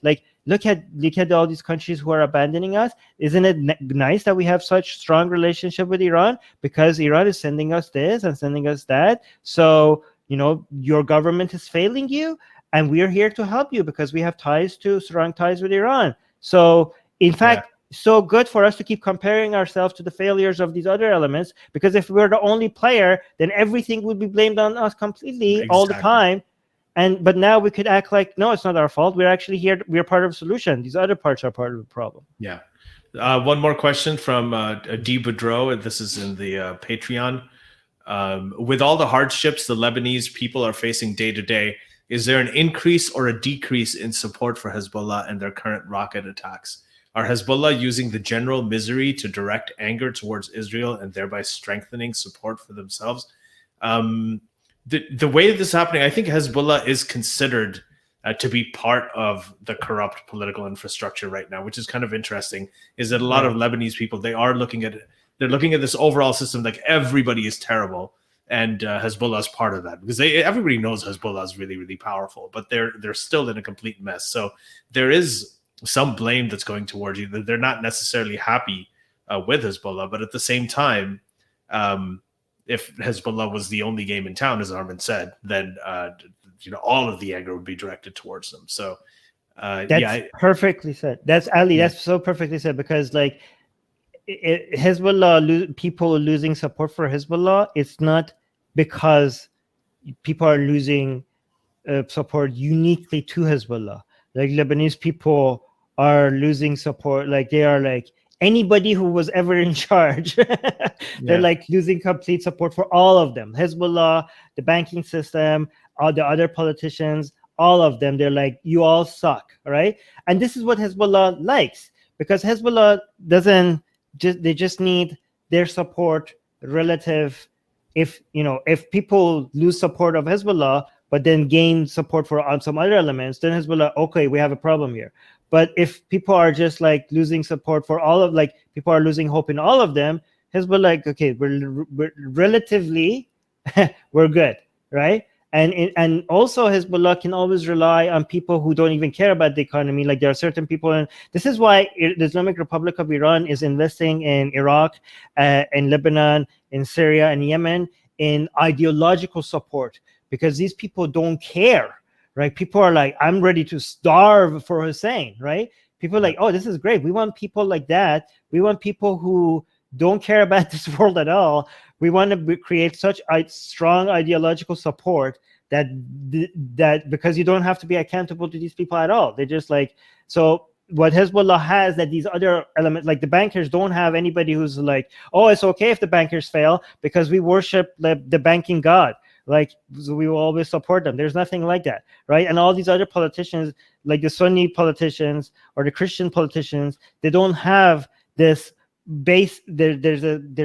like, look at all these countries who are abandoning us. Isn't it nice that we have such strong relationship with Iran, because Iran is sending us this and sending us that? So, your government is failing you, and we're here to help you because we have strong ties with Iran. So, in fact, so good for us to keep comparing ourselves to the failures of these other elements, because if we're the only player, then everything would be blamed on us completely all the time. But now we could act like, no, it's not our fault. We're actually here. We're part of the solution. These other parts are part of the problem. Yeah. One more question from D. Boudreau. This is in the Patreon. With all the hardships the Lebanese people are facing day to day, is there an increase or a decrease in support for Hezbollah and their current rocket attacks? Are Hezbollah using the general misery to direct anger towards Israel and thereby strengthening support for themselves? The way this is happening, I think Hezbollah is considered to be part of the corrupt political infrastructure right now, which is kind of interesting. Is that a lot of Lebanese people, they are looking at it, they're looking at this overall system like everybody is terrible, and Hezbollah is part of that, because everybody knows Hezbollah is really, really powerful, but they're still in a complete mess. So there is some blame that's going towards you. They're not necessarily happy with Hezbollah, but at the same time, if Hezbollah was the only game in town, as Armin said, then all of the anger would be directed towards them. So that's perfectly said. That's Ali. That's so perfectly said, because like Hezbollah, people losing support for Hezbollah, it's not because people are losing support uniquely to Hezbollah. Like, Lebanese people are losing support. Like, they are like anybody who was ever in charge. They're like losing complete support for all of them. Hezbollah, the banking system, all the other politicians, all of them. They're like, you all suck, right? And this is what Hezbollah likes, because Hezbollah they just need their support relative. If people lose support of Hezbollah, but then gain support for some other elements, then Hezbollah, okay, we have a problem here. But if people are just like losing support for all of, like, people are losing hope in all of them, Hezbollah, like, okay, we're relatively, we're good, right? And also Hezbollah can always rely on people who don't even care about the economy. Like, there are certain people, and this is why the Islamic Republic of Iran is investing in Iraq, in Lebanon, in Syria, and Yemen in ideological support, because these people don't care, right? People are like, I'm ready to starve for Hussein, right? People are like, oh, this is great. We want people like that. We want people who don't care about this world at all. We want to create such a strong ideological support that because you don't have to be accountable to these people at all. They're just like, so what Hezbollah has that these other elements, like the bankers, don't have anybody who's like, oh, it's okay if the bankers fail because we worship the banking god. Like, so we will always support them. There's nothing like that, right? And all these other politicians, like the Sunni politicians or the Christian politicians, they don't have this base. Hezbollah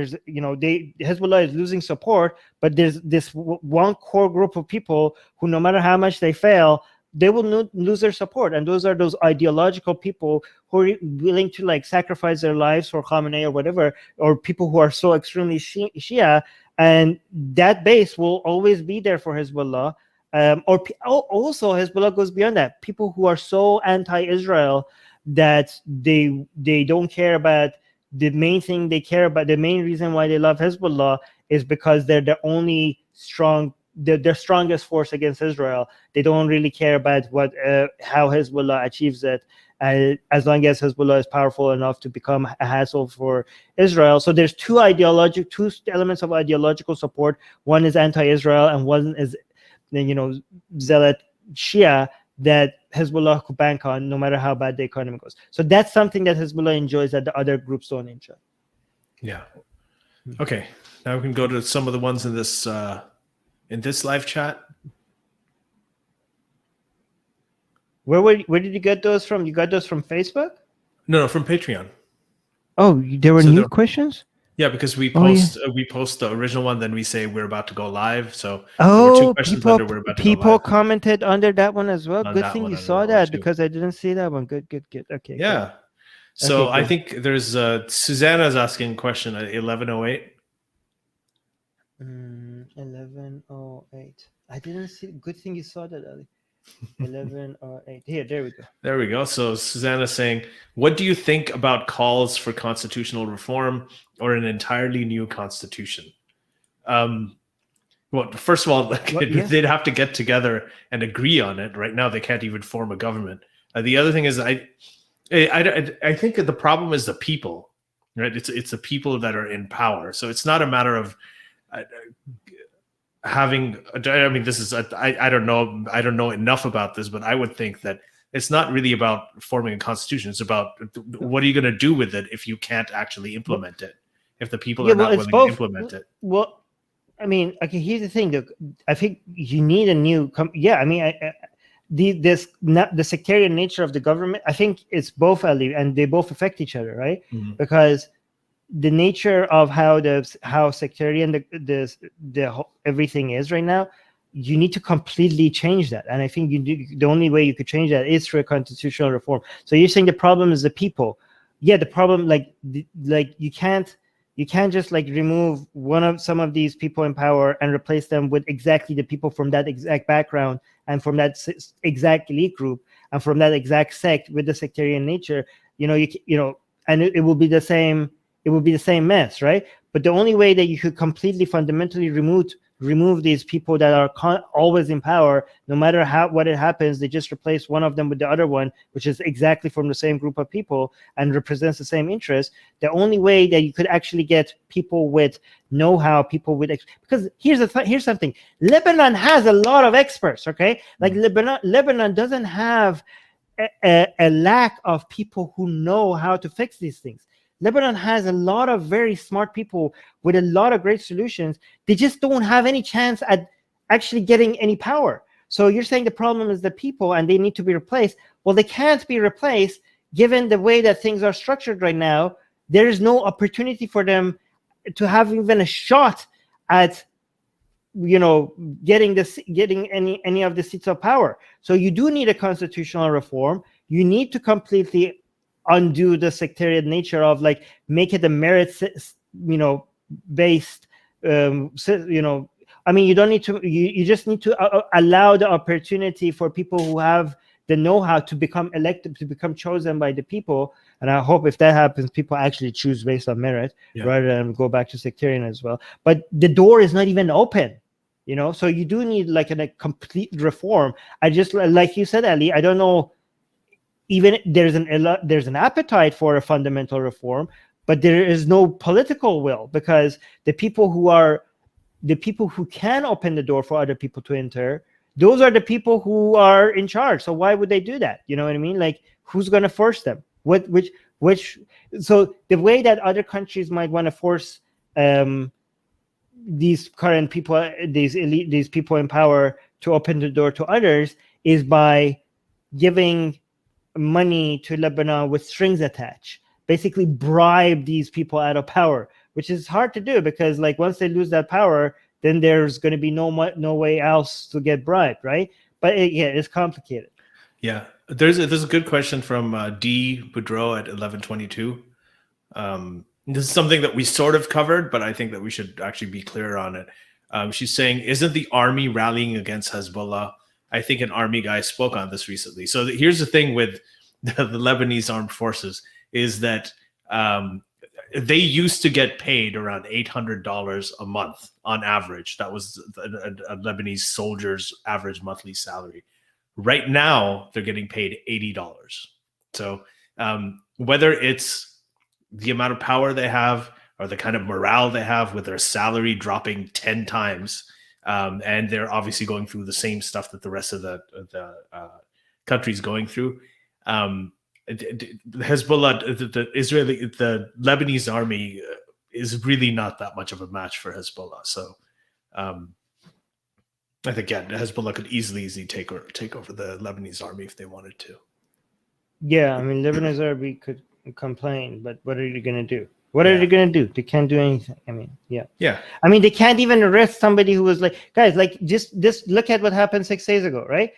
is losing support, but there's this one core group of people who, no matter how much they fail, lose their support. And those are those ideological people who are willing to like sacrifice their lives for Khamenei or whatever, or people who are so extremely Shia, and that base will always be there for Hezbollah. Also Hezbollah goes beyond that. People who are so anti-Israel that they don't care about the main thing they care about. The main reason why they love Hezbollah is because they're the only their strongest force against Israel. They don't really care about how Hezbollah achieves it, as long as Hezbollah is powerful enough to become a hassle for Israel. So there's two elements of ideological support. One is anti-Israel, and one is, zealot Shia that Hezbollah could bank on no matter how bad the economy goes. So that's something that Hezbollah enjoys that the other groups don't enjoy. Yeah. Okay. Now we can go to some of the ones in this live chat. Where did you get those from? You got those from Facebook? No, from Patreon. Oh, there were new questions? Yeah, because we post the original one, then we say we're about to go live. So there were 2 questions under we're about to go live. People commented under that one as well. Good thing you saw that, because I didn't see that one. Good. Okay. Yeah. Good. So okay, I think there's Susanna's asking a question at 11:08. 11:08. I didn't see. Good thing you saw that, Ali. 11:08. Here, there we go. There we go. So Susanna's saying, what do you think about calls for constitutional reform or an entirely new constitution? Well, first of all, they'd have to get together and agree on it. Right now, they can't even form a government. The other thing is, I think the problem is the people, right? It's the people that are in power. So it's not a matter of having. I mean, this is I don't know enough about this, but I would think that it's not really about forming a constitution. It's about what are you going to do with it if you can't actually implement it, if the people are not willing to implement it. Well, I mean, okay, here's the thing. I think you need a new. The sectarian nature of the government, I think it's both, Ali, and they both affect each other, right? Mm-hmm. Because the nature of how sectarian the everything is right now, you need to completely change that. And I think the only way you could change that is through a constitutional reform. So you're saying the problem is the people. Yeah, the problem, like you can't just like remove some of these people in power and replace them with exactly the people from that exact background and from that exact elite group and from that exact sect with the sectarian nature. And it will be the same. It will be the same mess, right? But the only way that you could completely fundamentally remove these people that are always in power, no matter what it happens, they just replace one of them with the other one, which is exactly from the same group of people and represents the same interest. The only way that you could actually get people with know-how, because here's something. Lebanon has a lot of experts, okay? Like Lebanon doesn't have a lack of people who know how to fix these things. Lebanon has a lot of very smart people with a lot of great solutions. They just don't have any chance at actually getting any power. So you're saying the problem is the people and they need to be replaced. Well, they can't be replaced given the way that things are structured right now. There is no opportunity for them to have even a shot at getting any of the seats of power. So you do need a constitutional reform. You need to completely undo the sectarian nature of make it a merit based I mean, you don't need to you just need to allow the opportunity for people who have the know-how to become elected, to become chosen by the people. And I hope if that happens, people actually choose based on merit rather than go back to sectarian as well. But the door is not even open, so you do need a complete reform. I just, like you said, Ali, I don't know. Even there's an appetite for a fundamental reform, but there is no political will, because the people who can open the door for other people to enter, those are the people who are in charge. So why would they do that? You know what I mean? Like, who's going to force them? So the way that other countries might want to force these current people, these people in power to open the door to others is by giving money to Lebanon with strings attached, basically bribe these people out of power, which is hard to do because once they lose that power, then there's going to be no way else to get bribed, right? but it's complicated. Yeah, there's a good question from D Boudreau at 1122. This is something that we sort of covered, but I think that we should actually be clearer on it. She's saying, isn't the army rallying against Hezbollah? I think an army guy spoke on this recently. So here's the thing with the Lebanese armed forces is that they used to get paid around $800 a month on average. That was a Lebanese soldier's average monthly salary. Right now, they're getting paid $80. So whether it's the amount of power they have or the kind of morale they have with their salary dropping 10 times, and they're obviously going through the same stuff that the rest of the country's going through. Hezbollah, the Lebanese army is really not that much of a match for Hezbollah. So I think, yeah, Hezbollah could easily take over the Lebanese army if they wanted to. Yeah, I mean, Lebanese army could complain, but what are you going to do? What are they going to do? They can't do anything. I mean, yeah. I mean, they can't even arrest somebody who was like, guys, like just look at what happened 6 days ago, right?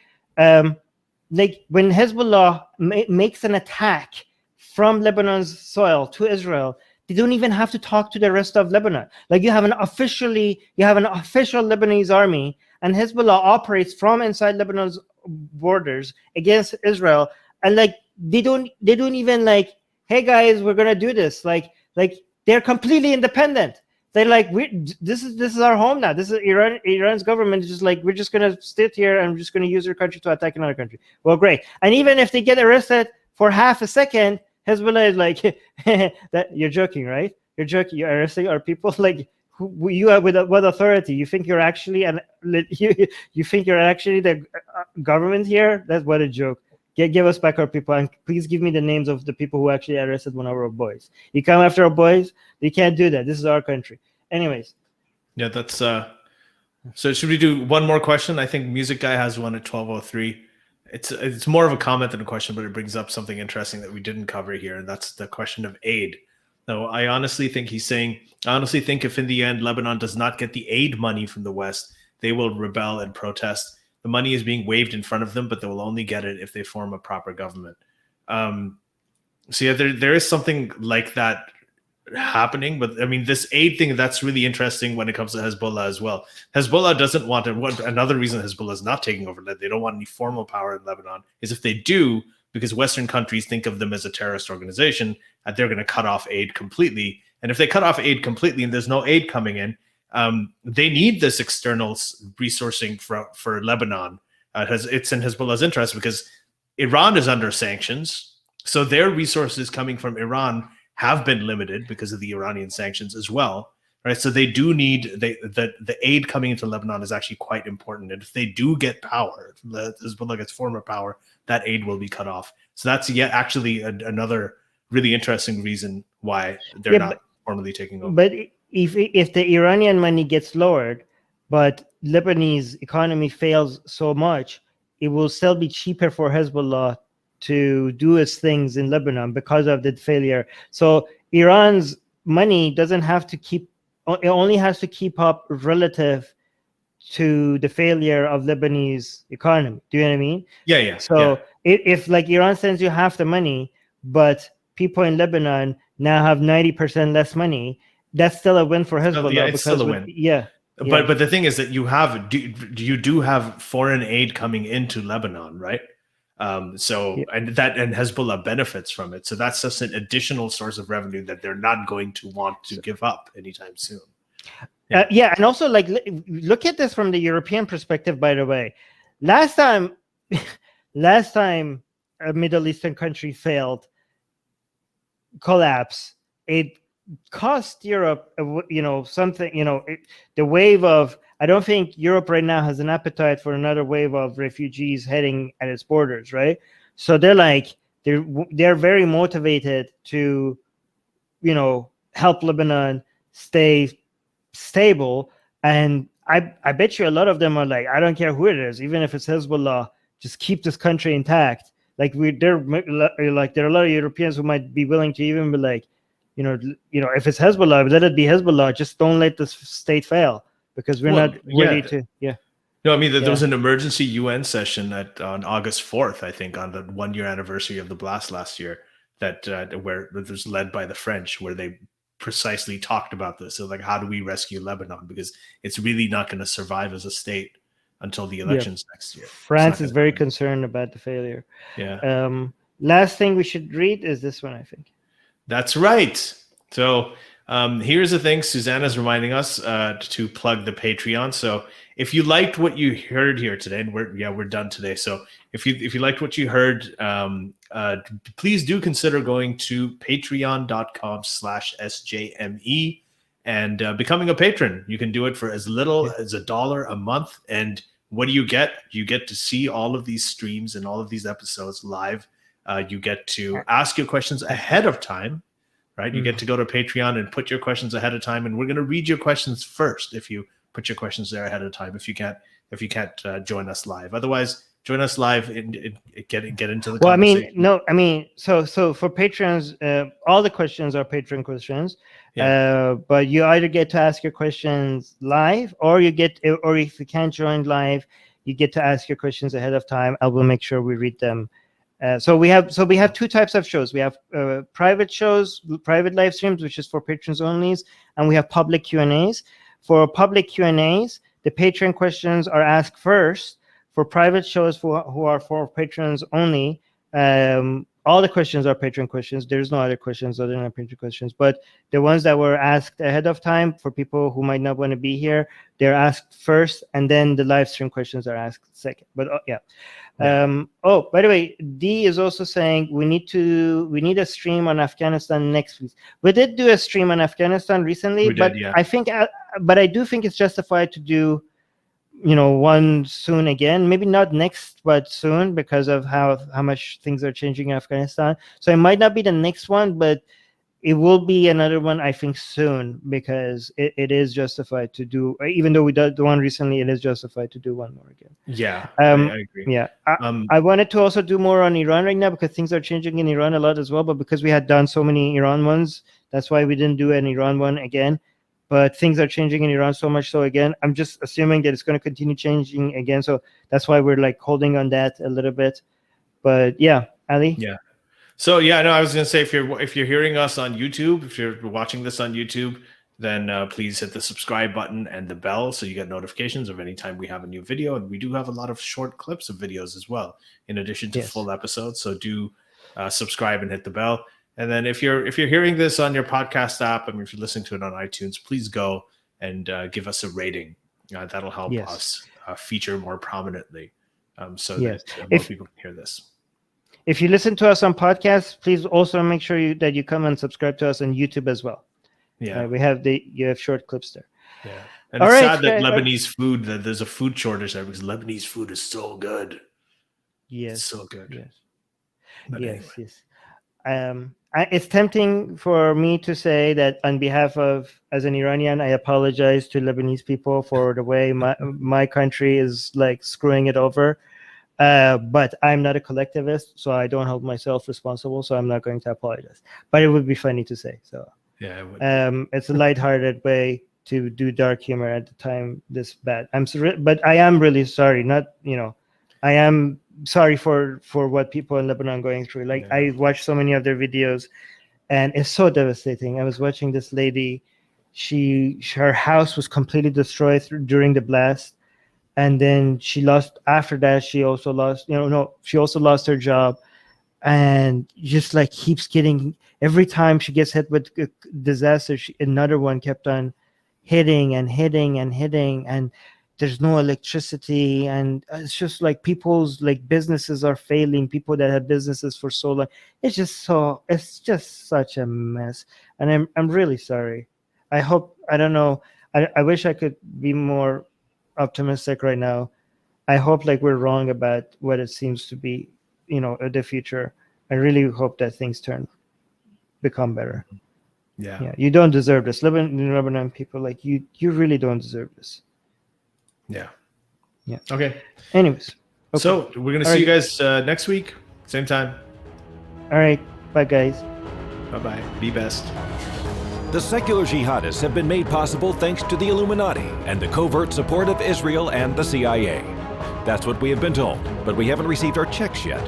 Like when Hezbollah makes an attack from Lebanon's soil to Israel, they don't even have to talk to the rest of Lebanon. Like you have an official Lebanese army, and Hezbollah operates from inside Lebanon's borders against Israel, and like they don't even like, hey guys, we're gonna do this. Like they're completely independent. They're like, this is our home now. This is Iran's government is just like, we're just gonna sit here and we're just gonna use your country to attack another country. Well, great. And even if they get arrested for half a second, Hezbollah is like, that you're joking, right? You're joking. You're arresting our people. Like, who you are with what authority? You think you're actually you think you're actually the government here? That's what a joke. Give us back our people, and please give me the names of the people who actually arrested one of our boys. You come after our boys, you can't do that. This is our country. Anyways. Yeah, that's so should we do one more question? I think Music Guy has one at 12:03. It's more of a comment than a question, but it brings up something interesting that we didn't cover here, and that's the question of aid. So I honestly think he's saying, if in the end Lebanon does not get the aid money from the West, they will rebel and protest. The money is being waved in front of them, but they will only get it if they form a proper government. So yeah, there is something like that happening. But I mean, this aid thing, that's really interesting when it comes to Hezbollah as well. Hezbollah doesn't want to. Another reason Hezbollah is not taking over, that they don't want any formal power in Lebanon, is if they do, because Western countries think of them as a terrorist organization, and they're going to cut off aid completely. And if they cut off aid completely and there's no aid coming in, they need this external resourcing for Lebanon. It's in Hezbollah's interest because Iran is under sanctions. So their resources coming from Iran have been limited because of the Iranian sanctions as well. Right. So they do need the aid coming into Lebanon is actually quite important. And if they do get power, Hezbollah gets former power, that aid will be cut off. So that's actually another really interesting reason why they're not formally taking over. But if the Iranian money gets lowered, but Lebanese economy fails so much, it will still be cheaper for Hezbollah to do its things in Lebanon because of the failure. So Iran's money doesn't have to it only has to keep up relative to the failure of Lebanese economy. Do you know what I mean? Yeah. So if like Iran sends you half the money, but people in Lebanon now have 90% less money, that's still a win for Hezbollah. Yeah, it's still a win. Yeah. But the thing is that you do have foreign aid coming into Lebanon, right? And Hezbollah benefits from it. So that's just an additional source of revenue that they're not going to want to give up anytime soon. And also like look at this from the European perspective, by the way. Last time a Middle Eastern country failed collapse, it cost Europe, something, the wave of, I don't think Europe right now has an appetite for another wave of refugees heading at its borders, right? So they're very motivated to, help Lebanon stay stable. And I bet you a lot of them are like, I don't care who it is, even if it's Hezbollah, just keep this country intact. Like there are a lot of Europeans who might be willing to even be like, if it's Hezbollah, let it be Hezbollah. Just don't let this state fail because we're not ready to. Yeah. No, I mean, there Yeah. was an emergency UN session on August 4th, I think, on the 1-year anniversary of the blast last year, that where it was led by the French, where they precisely talked about this. So, like, how do we rescue Lebanon? Because it's really not going to survive as a state until the elections next year. France is very concerned about the failure. Yeah. Last thing we should read is this one, I think. That's right. So here's the thing. Susanna's reminding us to plug the Patreon. So if you liked what you heard here today, and we're done today. So if you liked what you heard, please do consider going to patreon.com/SJME and becoming a patron. You can do it for as little as $1 a month. And what do you get? You get to see all of these streams and all of these episodes live. You get to ask your questions ahead of time, right? You get to go to Patreon and put your questions ahead of time, and we're going to read your questions first if you put your questions there ahead of time. If you can't join us live, otherwise join us live and get into the conversation. So for patrons, all the questions are patron questions. But you either get to ask your questions live, or if you can't join live, you get to ask your questions ahead of time. I will make sure we read them. So we have two types of shows. We have private shows, private live streams, which is for patrons only, and we have public Q&As. For public Q&As, the patron questions are asked first. For private shows who are for patrons only, all the questions are patron questions. There's no other questions other than patron questions. But the ones that were asked ahead of time, for people who might not want to be here, they're asked first, and then the live stream questions are asked second. But by the way, D is also saying we need a stream on Afghanistan next week. We did do a stream on Afghanistan recently, but I do think it's justified to do one soon again, maybe not next, but soon, because of how much things are changing in Afghanistan. So it might not be the next one, but it will be another one, I think, soon, because it is justified to do, even though we did the one recently, it is justified to do one more again. Yeah, I agree. Yeah, I wanted to also do more on Iran right now, because things are changing in Iran a lot as well, but because we had done so many Iran ones, that's why we didn't do an Iran one again. But things are changing in Iran so much. So again, I'm just assuming that it's going to continue changing again. So that's why we're like holding on that a little bit. But yeah, Ali. Yeah. So I was going to say, if you're hearing us on YouTube, if you're watching this on YouTube, then please hit the subscribe button and the bell so you get notifications of any time we have a new video. And we do have a lot of short clips of videos as well, in addition to full episodes. So do subscribe and hit the bell. And then if you're hearing this on your podcast app, I mean, if you're listening to it on iTunes, please go and give us a rating. That'll help us feature more prominently, so that more people can hear this. If you listen to us on podcasts, please also make sure that you come and subscribe to us on YouTube as well. Yeah, you have short clips there. Yeah, and it's sad that Lebanese food, that there's a food shortage there, because Lebanese food is so good. Yes, it's so good. Yes, but yes, anyway. Yes. It's tempting for me to say that on behalf of, as an Iranian, I apologize to Lebanese people for the way my country is like screwing it over. But I'm not a collectivist, so I don't hold myself responsible. So I'm not going to apologize. But it would be funny to say. So yeah, it it's a lighthearted way to do dark humor at the time this bad. But I am really sorry. I am sorry for what people in Lebanon are going through. Like, I watched so many of their videos, and it's so devastating. I was watching this lady, her house was completely destroyed during the blast, and then she lost her job, and just like keeps getting, every time she gets hit with disaster, another one kept on hitting, and there's no electricity, and it's just like people's like businesses are failing. People that had businesses for so long, it's just such a mess. And I'm really sorry. I don't know. I wish I could be more optimistic right now. I hope like we're wrong about what it seems to be, the future. I really hope that things become better. Yeah. You don't deserve this. Lebanon people, like you really don't deserve this. Yeah. Okay. Anyways. Okay. So we're going to see you guys next week. Same time. All right. Bye, guys. Bye-bye. Be best. The Secular Jihadists have been made possible thanks to the Illuminati and the covert support of Israel and the CIA. That's what we have been told, but we haven't received our checks yet.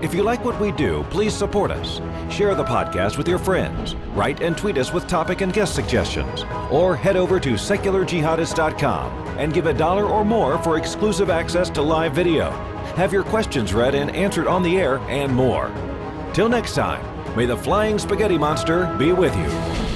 If you like what we do, please support us. Share the podcast with your friends. Write and tweet us with topic and guest suggestions. Or head over to secularjihadists.com and give $1 or more for exclusive access to live video. Have your questions read and answered on the air, and more. Till next time, may the flying spaghetti monster be with you.